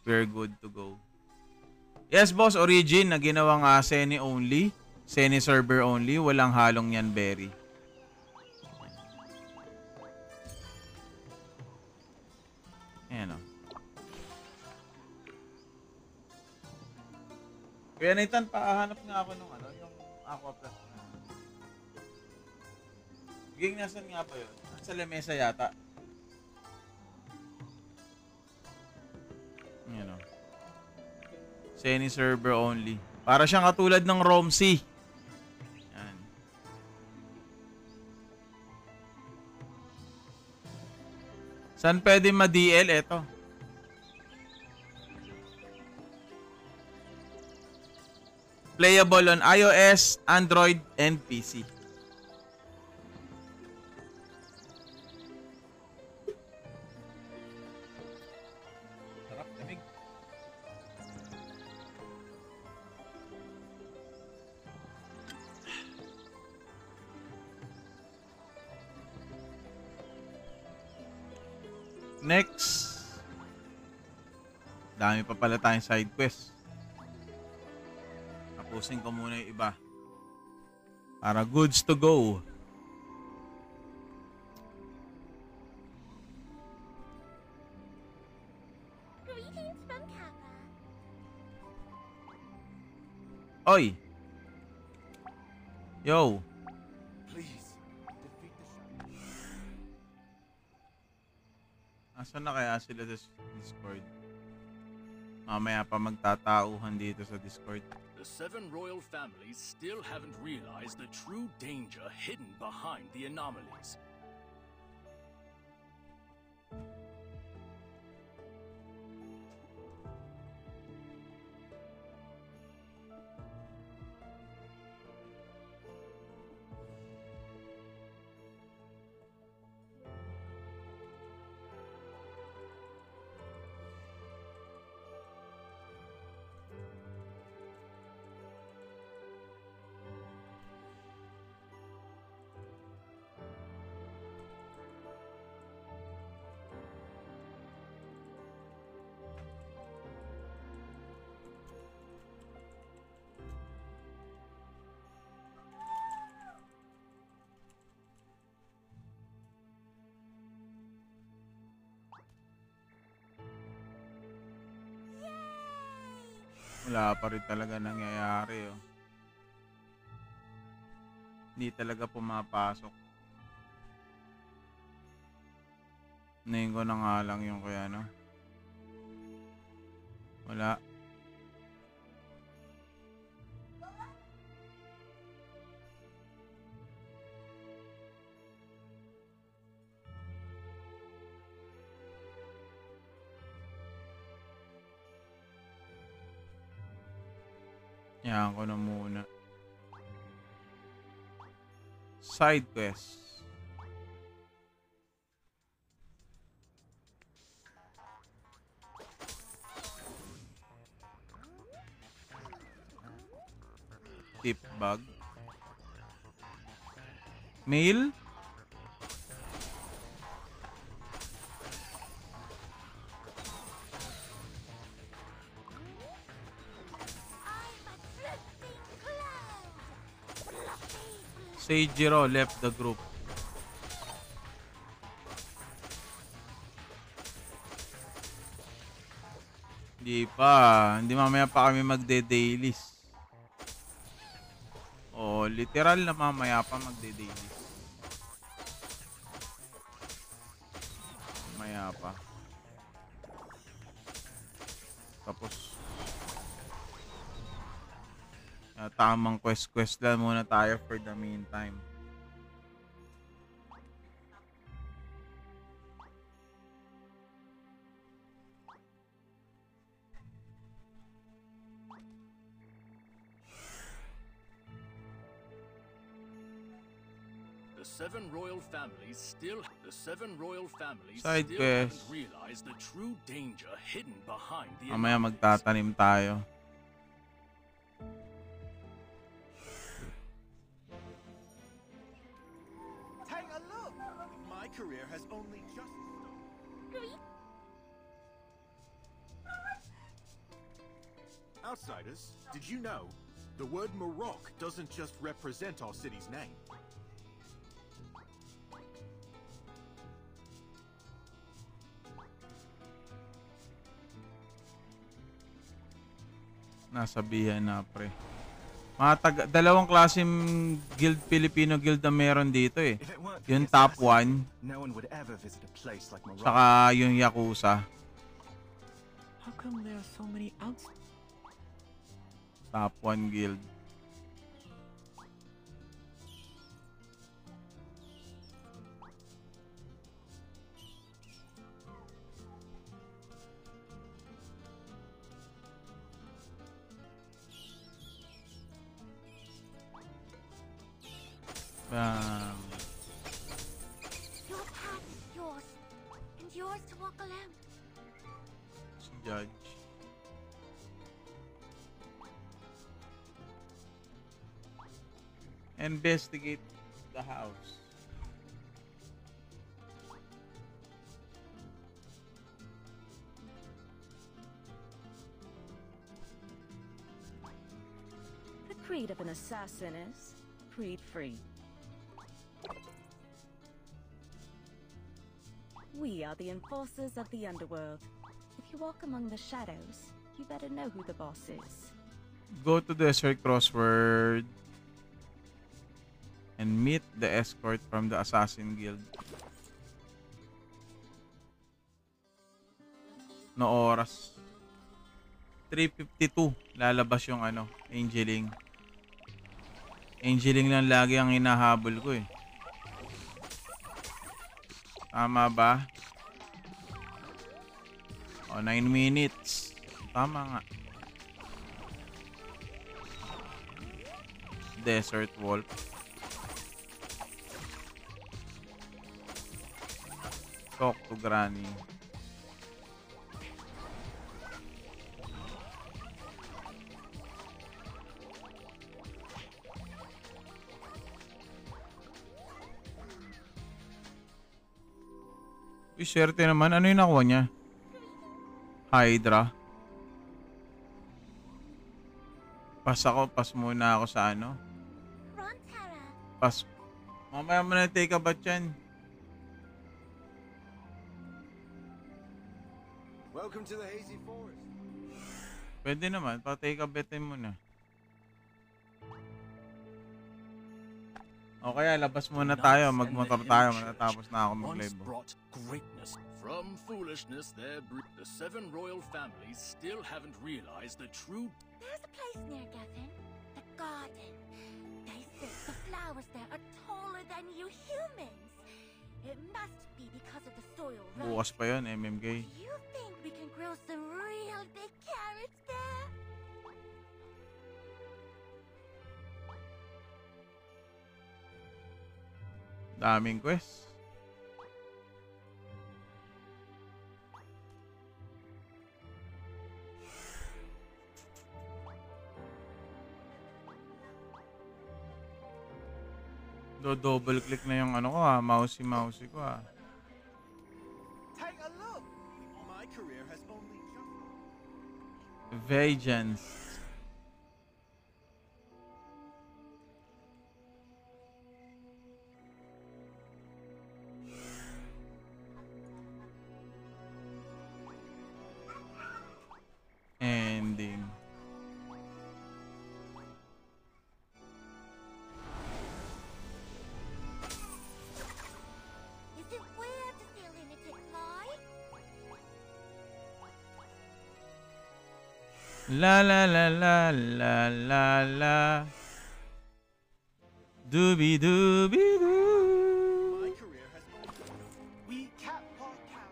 we're good to go. Yes, boss. Origin na ginawang Seni only. Seni server only. Walang halong yan, berry. Ayan o. Kuya Nathan, pahanap nga ako nung yung Aqua Plus. Giging, nasan nga ba yun? Sa lamesa yata. Ayan o. Seni server only. Para siyang katulad ng ROMC. Yan. Saan pwede ma-DL? Eto. Playable on iOS, Android, and PC. Sarap, lamig. Next. Dami pa pala tayong side quest. Tapusin ko muna yung iba. Para goods to go. Greetings from Kappa. Oy. Yo. Please, defeat the shadow. Asan na kaya sila sa Discord? Mamaya pa magtatauhan dito sa Discord. The 7 royal families still haven't realized the true danger hidden behind the anomalies. Wala pa rin talaga nangyayari. Oh. Hindi talaga pumapasok. Nahin ko na nga lang yung kaya no. Wala. Yan ko na muna. Side quest. Tip bag. Mail. I'm a drifting cloud. Fluffy, Seijiro left the group. Hindi pa. Hindi mamaya pa kami magde-dailies. Oh, literal na mamaya pa magde-dailies. Mamaya pa. Tapos tamang quest lang muna tayo for the meantime. The seven royal families still Side haven't quest. realized the true danger hidden behind the Mamaya anomalies. magtatanim tayo. Take a look! My career has only just started. Outsiders, did you know? The word Marok doesn't just represent our city's name. Nasabihan na pre. Dalawang klaseng guild, Filipino guild na meron dito eh. If it weren't for Yung the top assassins, 1, no one would ever visit a place like Marok. saka yung Yakuza. How come there are so many outsiders? Top 1 guild. Bam. your path is yours, and yours to walk alone. Si Judge. Investigate the house. The creed of an assassin is creed free. We are the enforcers of the underworld. If you walk among the shadows, you better know who the boss is. Go to Desert Crossword and meet the escort from the Assassin Guild. No oras. 3:52 lalabas yung Angeling. Angeling lang lagi ang hinahabol ko eh. Tama ba? O, 9 minutes. Tama nga. Desert Wolf. Talk to Granny. Uy, swerte naman. Ano yung nakuha niya? Hydra. Pas muna ako sa Runtara. Pas. Mamaya mo na take a bath yan. Welcome to the Hazy Forest. Pwede naman. Pa-take a bath mo na. O kaya labas muna tayo. Magmotor tayo. Matatapos na ako Once mag-live. brought greatness From foolishness, the 7 royal families still haven't realized the true. There's a place near Gethin. The garden. They say the flowers there are taller than you humans. It must be because of the soil, right? Bukas pa yun, MMK. Do you think we can grow some real big carrots there? Daming quest. Double click na yung ano ko mousey ko Take a look! My career has only just... Vengeance. Ending. Is it weird to see a lunatic fly? La la la la la la la. Dooby dooby doo. My career has only... We cat pot cow.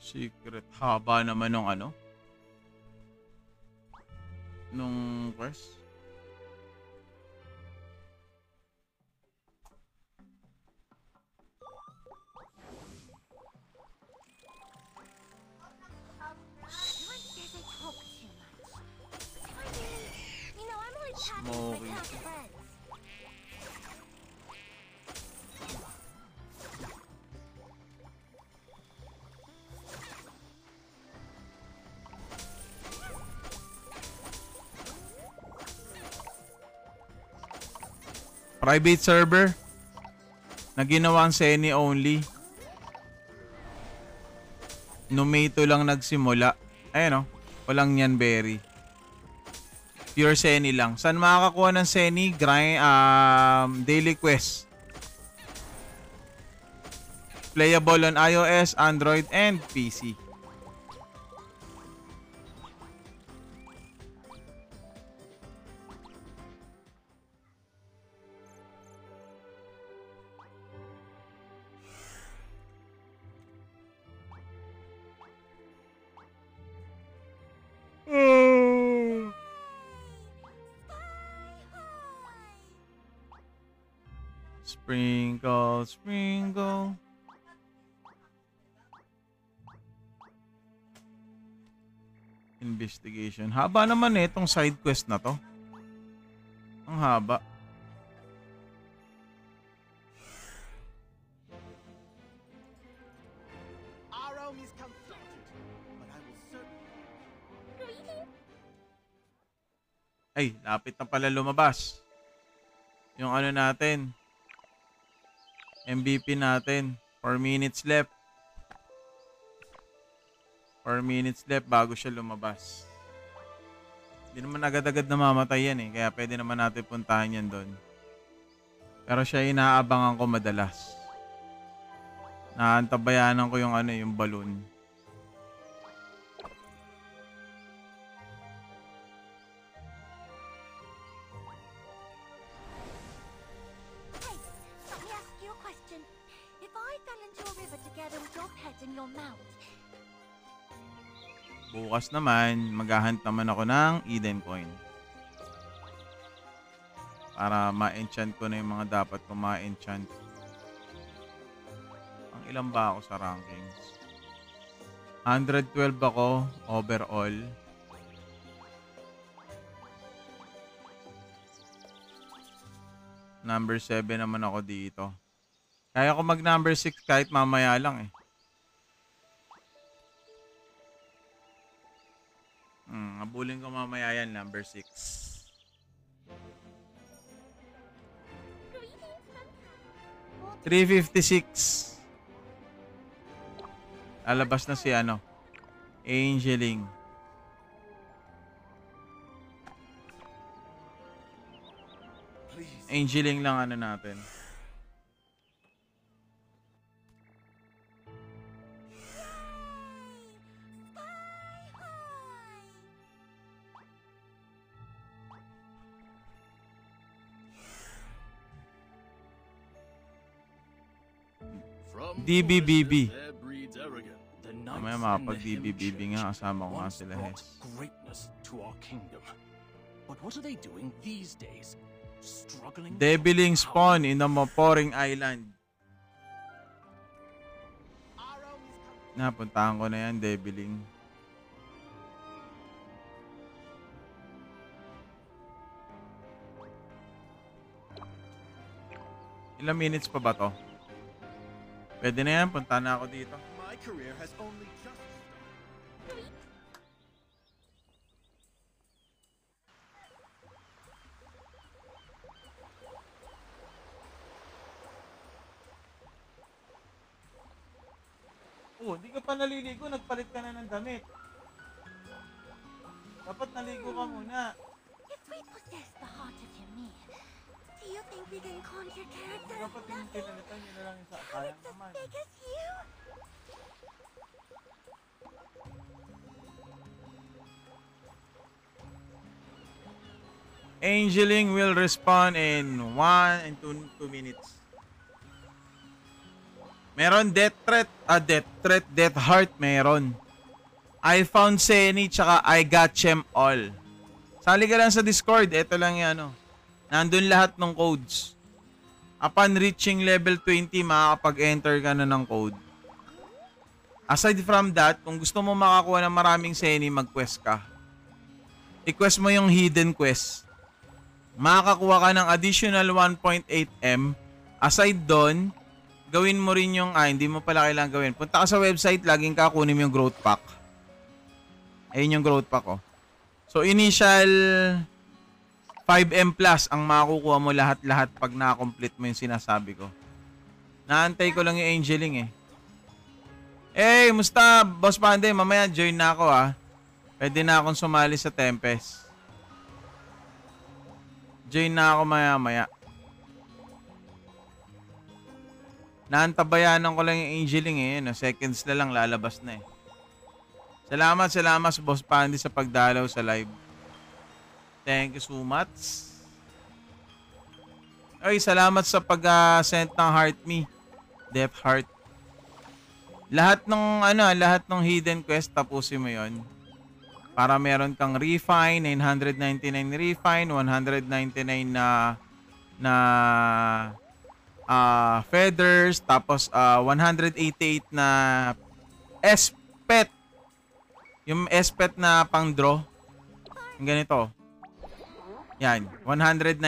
Secret. Haba naman nung ano? Nung quest. Everyone says I talk too much. I mean, you know, I'm only chatting with Smoking. my close friends. Private server na ginawang Seni only. Numato lang nagsimula. Ayun walang yan berry. Pure Seni lang. Saan makakakuha ng Seni? Daily quest. Playable on iOS, Android, and PC. Sprinkle, sprinkle. Investigation. Haba naman itong side quest na to. Ang haba. Our home is constructed, but I will certainly... Ay, lapit na pala lumabas. Yung ano natin. MVP natin. 4 minutes left. 4 minutes left bago siya lumabas. Hindi naman agad-agad namamatay yan Kaya pwede naman natin puntahan yan doon. Pero siya inaabangan ko madalas. Naantabayanan ko yung yung balloon. Hey, let me ask you a question. If I fell into a river together with your pet and your mount, Bukas naman, maghahunt naman ako ng Eden Coin. Para ma-enchant ko na yung mga dapat ko ma-enchant. Ang ilan ba ako sa rankings? 112 ako overall. Number 7 naman ako dito. Kaya ko mag number 6 kahit mamaya lang eh. Abulin ko mamaya yan, number 6. $356. Lalabas na si ano, Angeling. Angeling lang ano natin. From DBBB. forces there breeds arrogance. The Mamaya knights and makapag-DBBB the nga, kasama ko nga once sila brought eh. greatness to our kingdom. But what are they doing these days? Struggling Deviling for spawn in the Moporing Island. Napuntahan ko na yan, Deviling. Ilang minutes pa ba to? Pwede na yan, punta na ako dito. My career has only just started. Oh, hindi ka pa naliligo, nagpalit ka na ng damit. Dapat naligo ka muna. If we possess the heart of Ymir, do you think we can conjure characters Dapat of yung nothing? kinalitan nyo na lang yung sa sayang It's as naman. big as you? Angeling will respawn in 1 and 2 minutes. Meron death threat, death heart meron. I found Seni tsaka I got them all. Sali ka lang sa Discord, ito lang yung ano. Nandun lahat ng codes. Upon reaching level 20, makakapag-enter ka na ng code. Aside from that, kung gusto mo makakuha ng maraming Seni, mag-quest ka. I-quest mo yung hidden quest. Makakakuha ka ng additional 1.8M. Aside doon, gawin mo rin yung, hindi mo pala kailangan gawin. Punta ka sa website, laging ka kunin mo yung growth pack. Ayun yung growth pack, oh. So, initial 5M plus ang makukuha mo lahat-lahat pag na-complete mo yung sinasabi ko. Naantay ko lang yung Angeling, eh. Hey, musta, Boss Pande? Mamaya join na ako, ah. Pwede na akong sumali sa Tempest. Join na ako maya-maya. Naantabayanan ko lang yung Angeling eh. No? Seconds na lang lalabas na eh. Salamat sa Boss Pandi sa pagdalaw sa live. Thank you so much. Ay, salamat sa pag-send ng heart me. Death heart. Lahat ng hidden quest tapusin mo 'yon. Para meron kang refine, 999 refine, 199 na feathers, tapos 188 na espet. Yung espet na pang-draw. Yung ganito. Yan, 188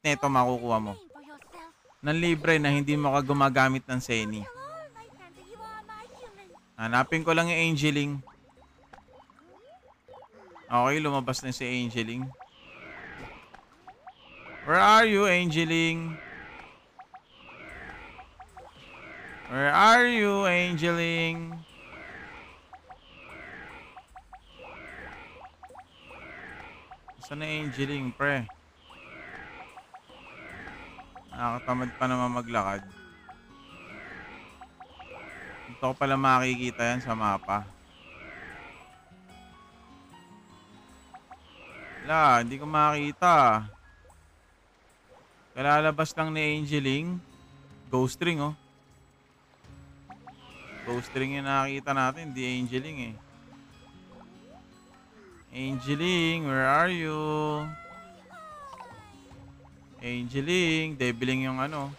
nito makukuha mo. Name for yourself. Nang libre na hindi mo ka gumagamit ng Seni. Hello, my friend. You are my human. Hanapin ko lang yung Angeling. Okay, lumabas na si Angeling. Where are you, Angeling? Where are you, Angeling? Saan na Angeling, pre? Nakakatamad pa naman maglakad. Dito ko pala makikita yan sa mapa. Wala, hindi ko makita. Kalalabas lang ni Angeling. Ghost ring, oh. Ghost ring yung nakikita natin, hindi Angeling eh. Angeling, where are you? Angeling, deviling yung ano.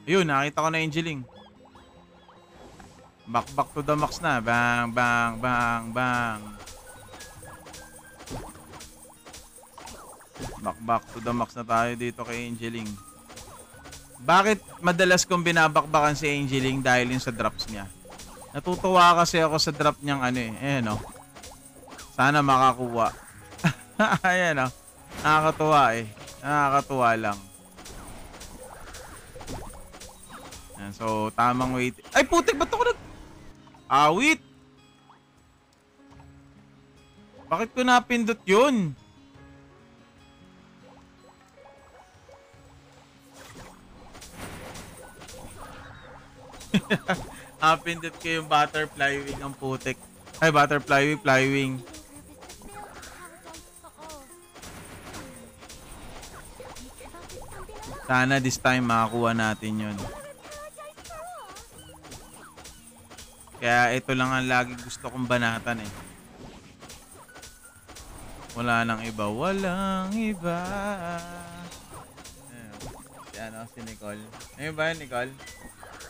Ayun, nakita ko na Angeling. Back to the max na. Bang, bang, bang, bang. Back to the max na tayo dito kay Angeling. Bakit madalas kong binabakbakan si Angeling dahil yun sa drops niya? Natutuwa kasi ako sa drop niyang ano eh. Ayan o. Sana makakuha. Ayan o. Nakakatuwa eh. Nakakatuwa lang. Ayan, so, tamang wait. Ay, putik! Ba't ako awit! Bakit ko napindot yun? Napindot ko yung butterfly wing ang putik. Ay, butterfly wing, fly wing. Sana this time makakuha natin yun. Kaya ito lang ang lagi gusto kong banatan eh. Wala nang iba. Walang iba. Ayan o, si Nicole. Ayun ba yun, Nicole?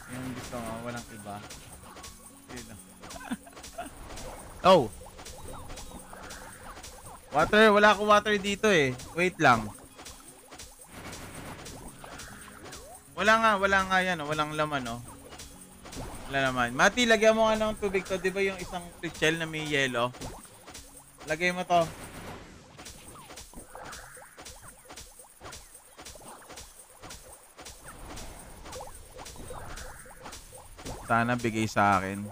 Yung gusto nga, walang iba. Oh! Water, wala akong water dito eh. Wait lang. Wala nga yan. Walang laman, oh. Wala naman. Mati, lagyan mo nga ng tubig to. Di ba yung isang shell na may yelo? Lagay mo to. Sana bigay sa akin.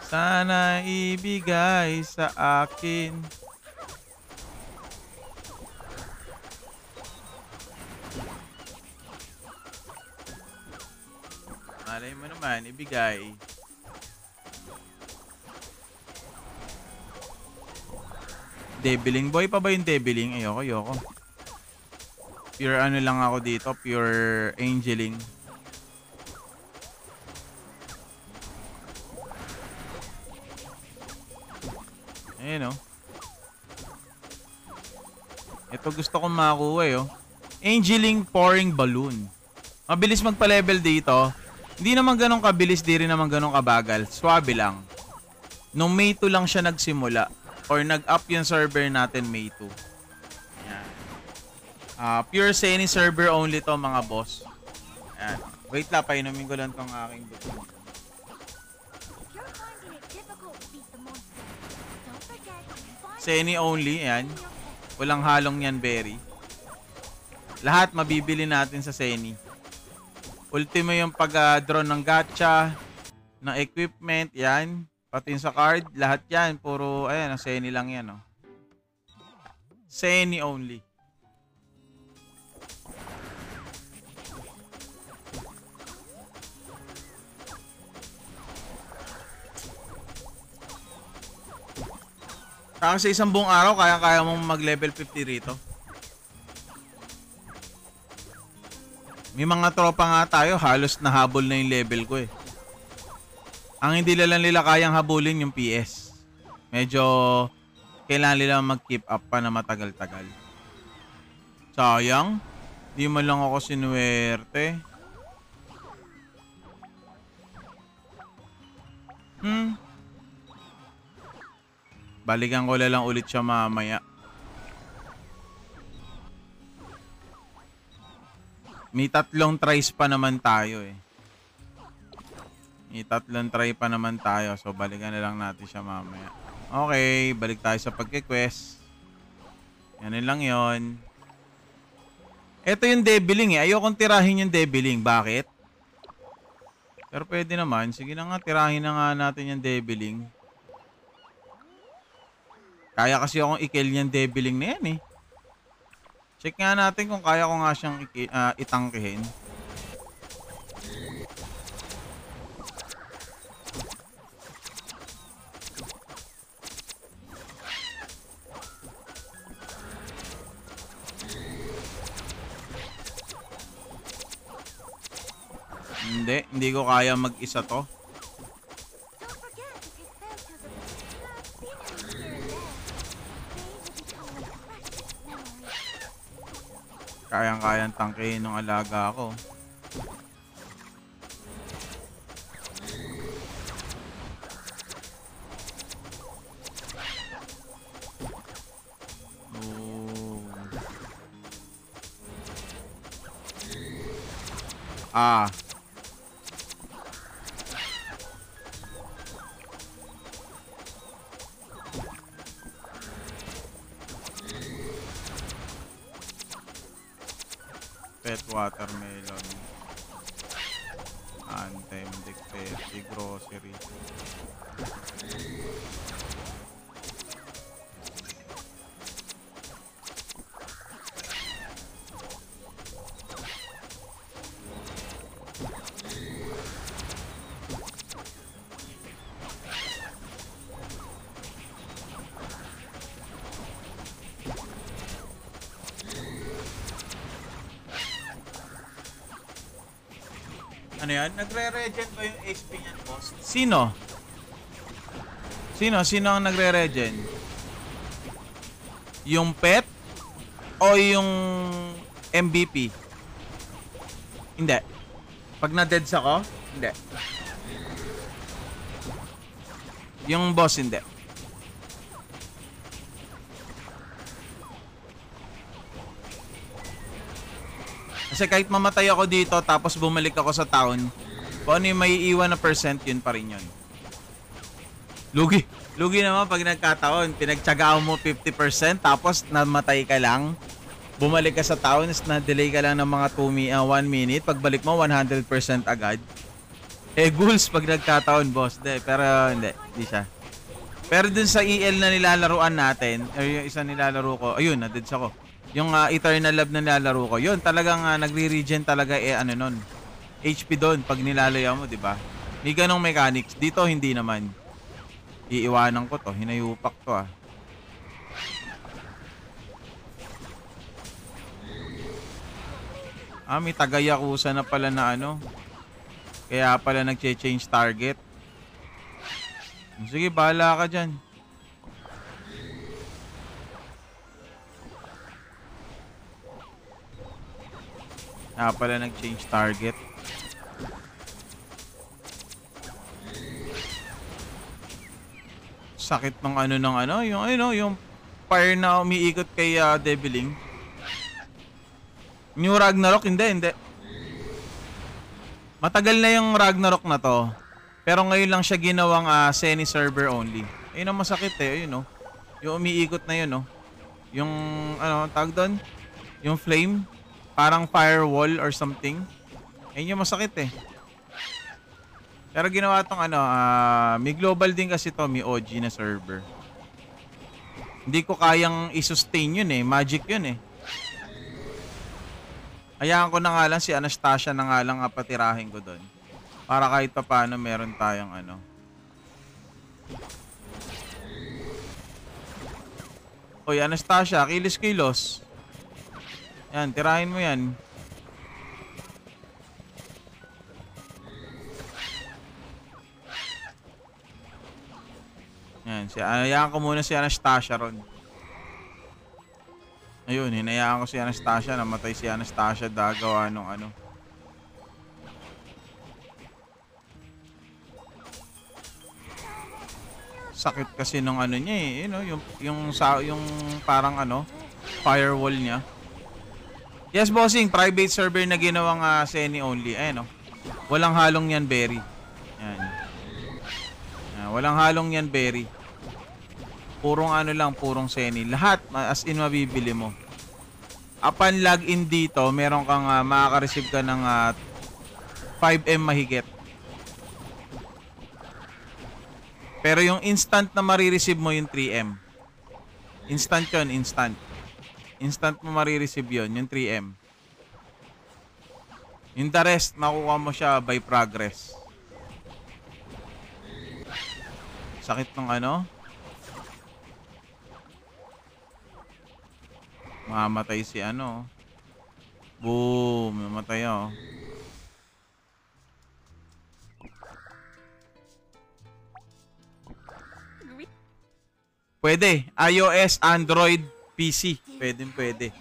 Sana ibigay sa akin. Malay mo naman, ibigay. Debiling boy pa ba yung debiling? Ayoko. Pure ano lang ako dito, pure angeling. Ayan o. Ito gusto kong makakuha eh. Angeling pouring balloon. Mabilis magpa-level dito. Hindi naman ganun kabilis, di rin naman ganun kabagal. Swabe lang. Nung May 2 lang siya nagsimula. Or nag-up yung server natin May 2. Ayan. Pure Seni server only to mga boss. Ayan. Wait lang, painumin ko lang tong aking buto. Seni only, ayan. Walang halong yan, berry. Lahat mabibili natin sa Seni. Ultimo yung pag-draw ng gacha, ng equipment, yan. Pati sa card, lahat yan. Puro, ayan, Seni lang yan, oh. Seni only. Kasi isang buong araw, kaya mong mag-level 50 rito. May mga tropa nga tayo, halos nahabol na yung level ko eh. Ang hindi lang nila kayang habulin yung PS. Medyo kailangan nila mag-keep up pa na matagal-tagal. Sayang. Di man lang ako sinuwerte. Balikan ko lang ulit siya mamaya. May 3 tries pa naman tayo eh. May 3 try pa naman tayo. So balikan na lang natin siya mamaya. Okay, balik tayo sa pagke-quest. Yan lang yon. Ito yung debiling eh. Ayokong tirahin yung debiling. Bakit? Pero pwede naman. Sige na nga, tirahin na nga natin yung debiling. Kaya kasi akong i-kill yung debiling na yan eh. Check nga natin kung kaya ko nga siyang itangkihin. Hindi ko kaya mag-isa to. Kayang-kayang tangkihin ng alaga ko. Ah. Pet watermelon. Anthem, Dictete, grocery. Ano yan? Nagre-regen ba yung HP niyan, boss? Sino? Sino ang nagre-regen? Yung pet? O yung MVP? Hindi. Pag na-deads ako? Hindi. Yung boss, hindi. Kasi kahit mamatay ako dito tapos bumalik ako sa town, kung ano yung may iwan na percent, yun pa rin yun. Lugi. Lugi naman pag nagkataon. Pinagtsagaan mo 50% tapos namatay ka lang. Bumalik ka sa town, na-delay ka lang ng mga 1 minute. Pagbalik mo, 100% agad. Ghouls pag nagkataon, boss. Pero hindi siya. Pero dun sa EL na nilalaruan natin, or yung isa nilalaro ko, ayun, na-deads ako. Yung Eternal Lab na nilalaro ko, yun talagang nagre-regen talaga nun. HP doon pag nilalaya mo, 'di ba? May ganong mechanics. Dito hindi naman. Iiwanan ko 'to, hinayupak 'to ah. May Tagayakusa na pala na ano. Kaya pala nagche-change target. Sige, bahala ka diyan. Pala nag-change target. Sakit ng yung fire na umiikot kay Deviling. New Ragnarok, hindi. Matagal na yung Ragnarok na to. Pero ngayon lang siya ginawang semi-server only. Ayun ang masakit ayun Yung umiikot na yun Yung tawag doon? Yung flame. Parang firewall or something. Ayun yung masakit Pero ginawa tong may global din kasi to, may OG na server. Hindi ko kayang i-sustain yun magic yun Hayaan ko na nga lang si Anastasia na nga lang patirahin ko doon. Para kahit pa paano meron tayong Oy, Anastasia, kilos. Yan, tirahin mo yan. Yan, hayaan ko muna si Anastasia ron. Ayun, hinayaan ko si Anastasia. Namatay si Anastasia. Dagawa nung sakit kasi nung niya yung parang firewall niya. Yes, bossing, private server na ginawang semi only. Walang halong yan, berry. Yan. Walang halong yan, berry. Purong purong semi. Lahat as in mabibili mo. Upon login dito, meron kang makaka-receive ka ng 5M mahigit. Pero yung instant na marireceive mo yung 3M. Instant yun, instant. Instant mo marireceive yun, yung 3M. Yung the rest, makukuha mo siya by progress. Sakit ng mamatay si boom, namatay Pwede. iOS, Android, PC. Pwede.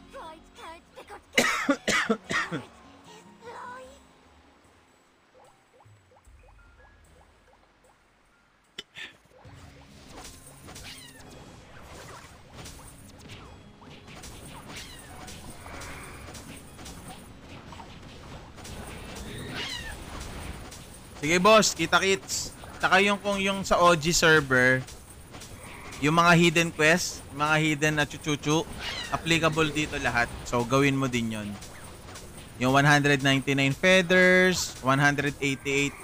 Sige boss, kita-kits. Saka yung kung yung sa OG server, yung mga hidden quest, mga hidden na chuchuchu, applicable dito lahat. So gawin mo din yon. Yung 199 feathers, 188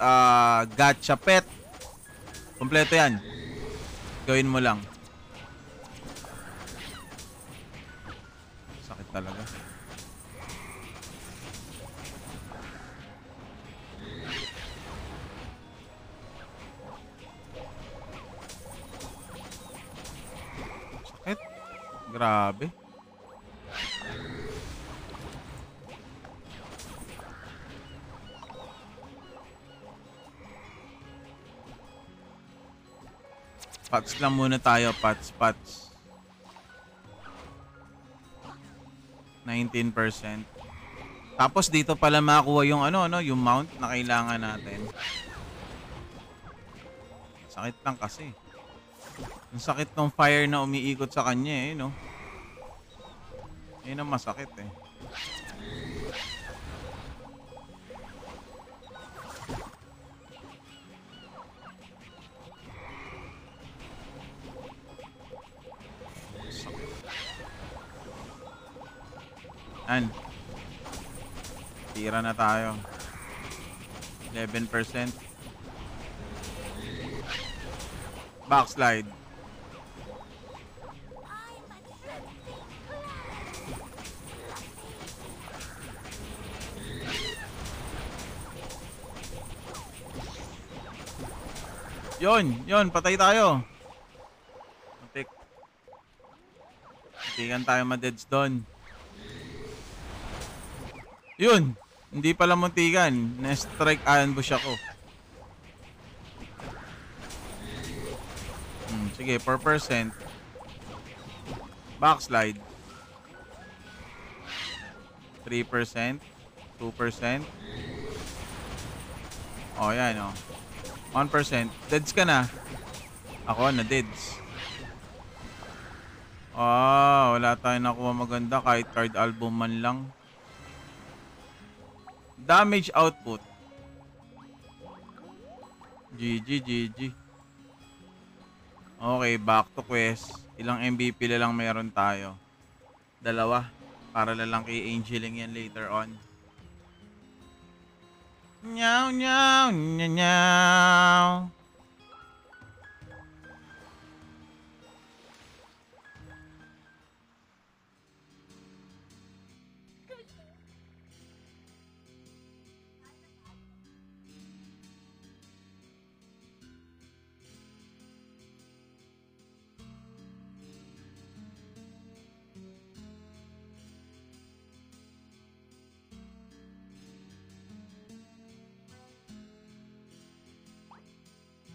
gacha pet. Kompleto yan. Gawin mo lang. Sakit talaga. Sakit. Grabe. Pats lang muna tayo, pats. 19%. Tapos dito pala makuha yung yung mount na kailangan natin. Sakit lang kasi. Ang sakit ng fire na umiikot sa kanya no. Yun ang masakit Yan. Tira na tayo. 11%. Backslide. I'm a trusting Yon, patay tayo. Matik. Matikan tayo ma-deads doon. Yun, hindi pala muntikan. Na-strike ambush ako. Sige, 4%. Backslide. 3%. 2%. Oh, yan 1%. Deads ka na. Ako, na-deads. Wala tayong nakuha maganda kahit card album man lang. Damage output. GG. Okay, back to quest. Ilang MVP na lang meron tayo? 2. Para na lang kay Angeling yan later on. Nyaw.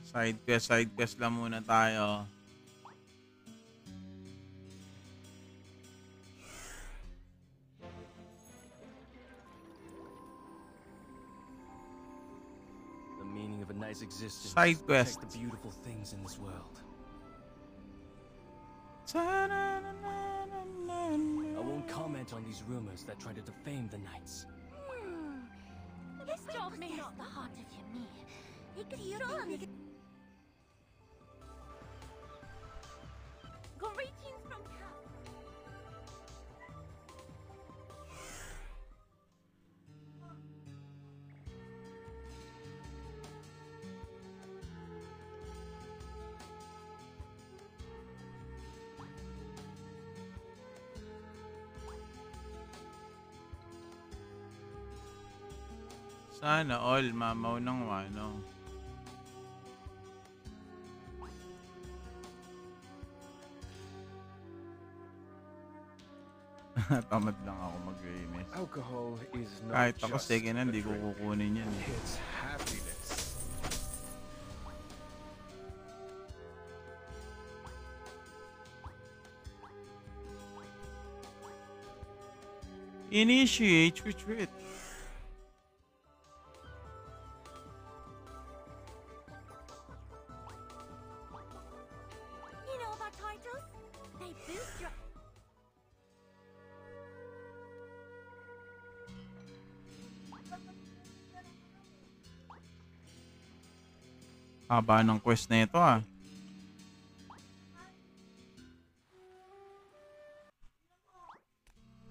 Side quest lang muna tayo. The meaning of a nice existence. Side quest. Protect the beautiful things in this world. I won't comment on these rumors that try to defame the knights. This job may not the heart of your me. Greetings from camp. Sana all mamaw ng Tamad lang ako mag-linis. Alcohol is not Kahit ako just second hand, a hindi ko drink. kukunin yan. It's happiness. Initiate retreat. You know about titles? They boost your... Haba ng quest na ito ah.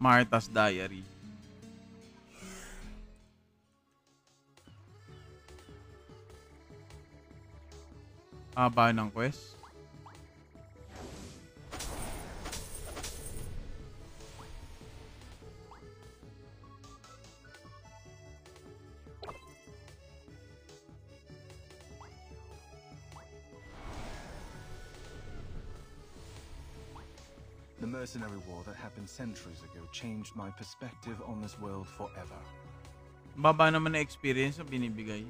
Martha's Diary. Haba ng quest. The mercenary war that happened centuries ago changed my perspective on this world forever. Baba naman na experience na binibigay.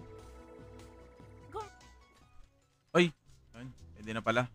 Ay! Pwede na pala.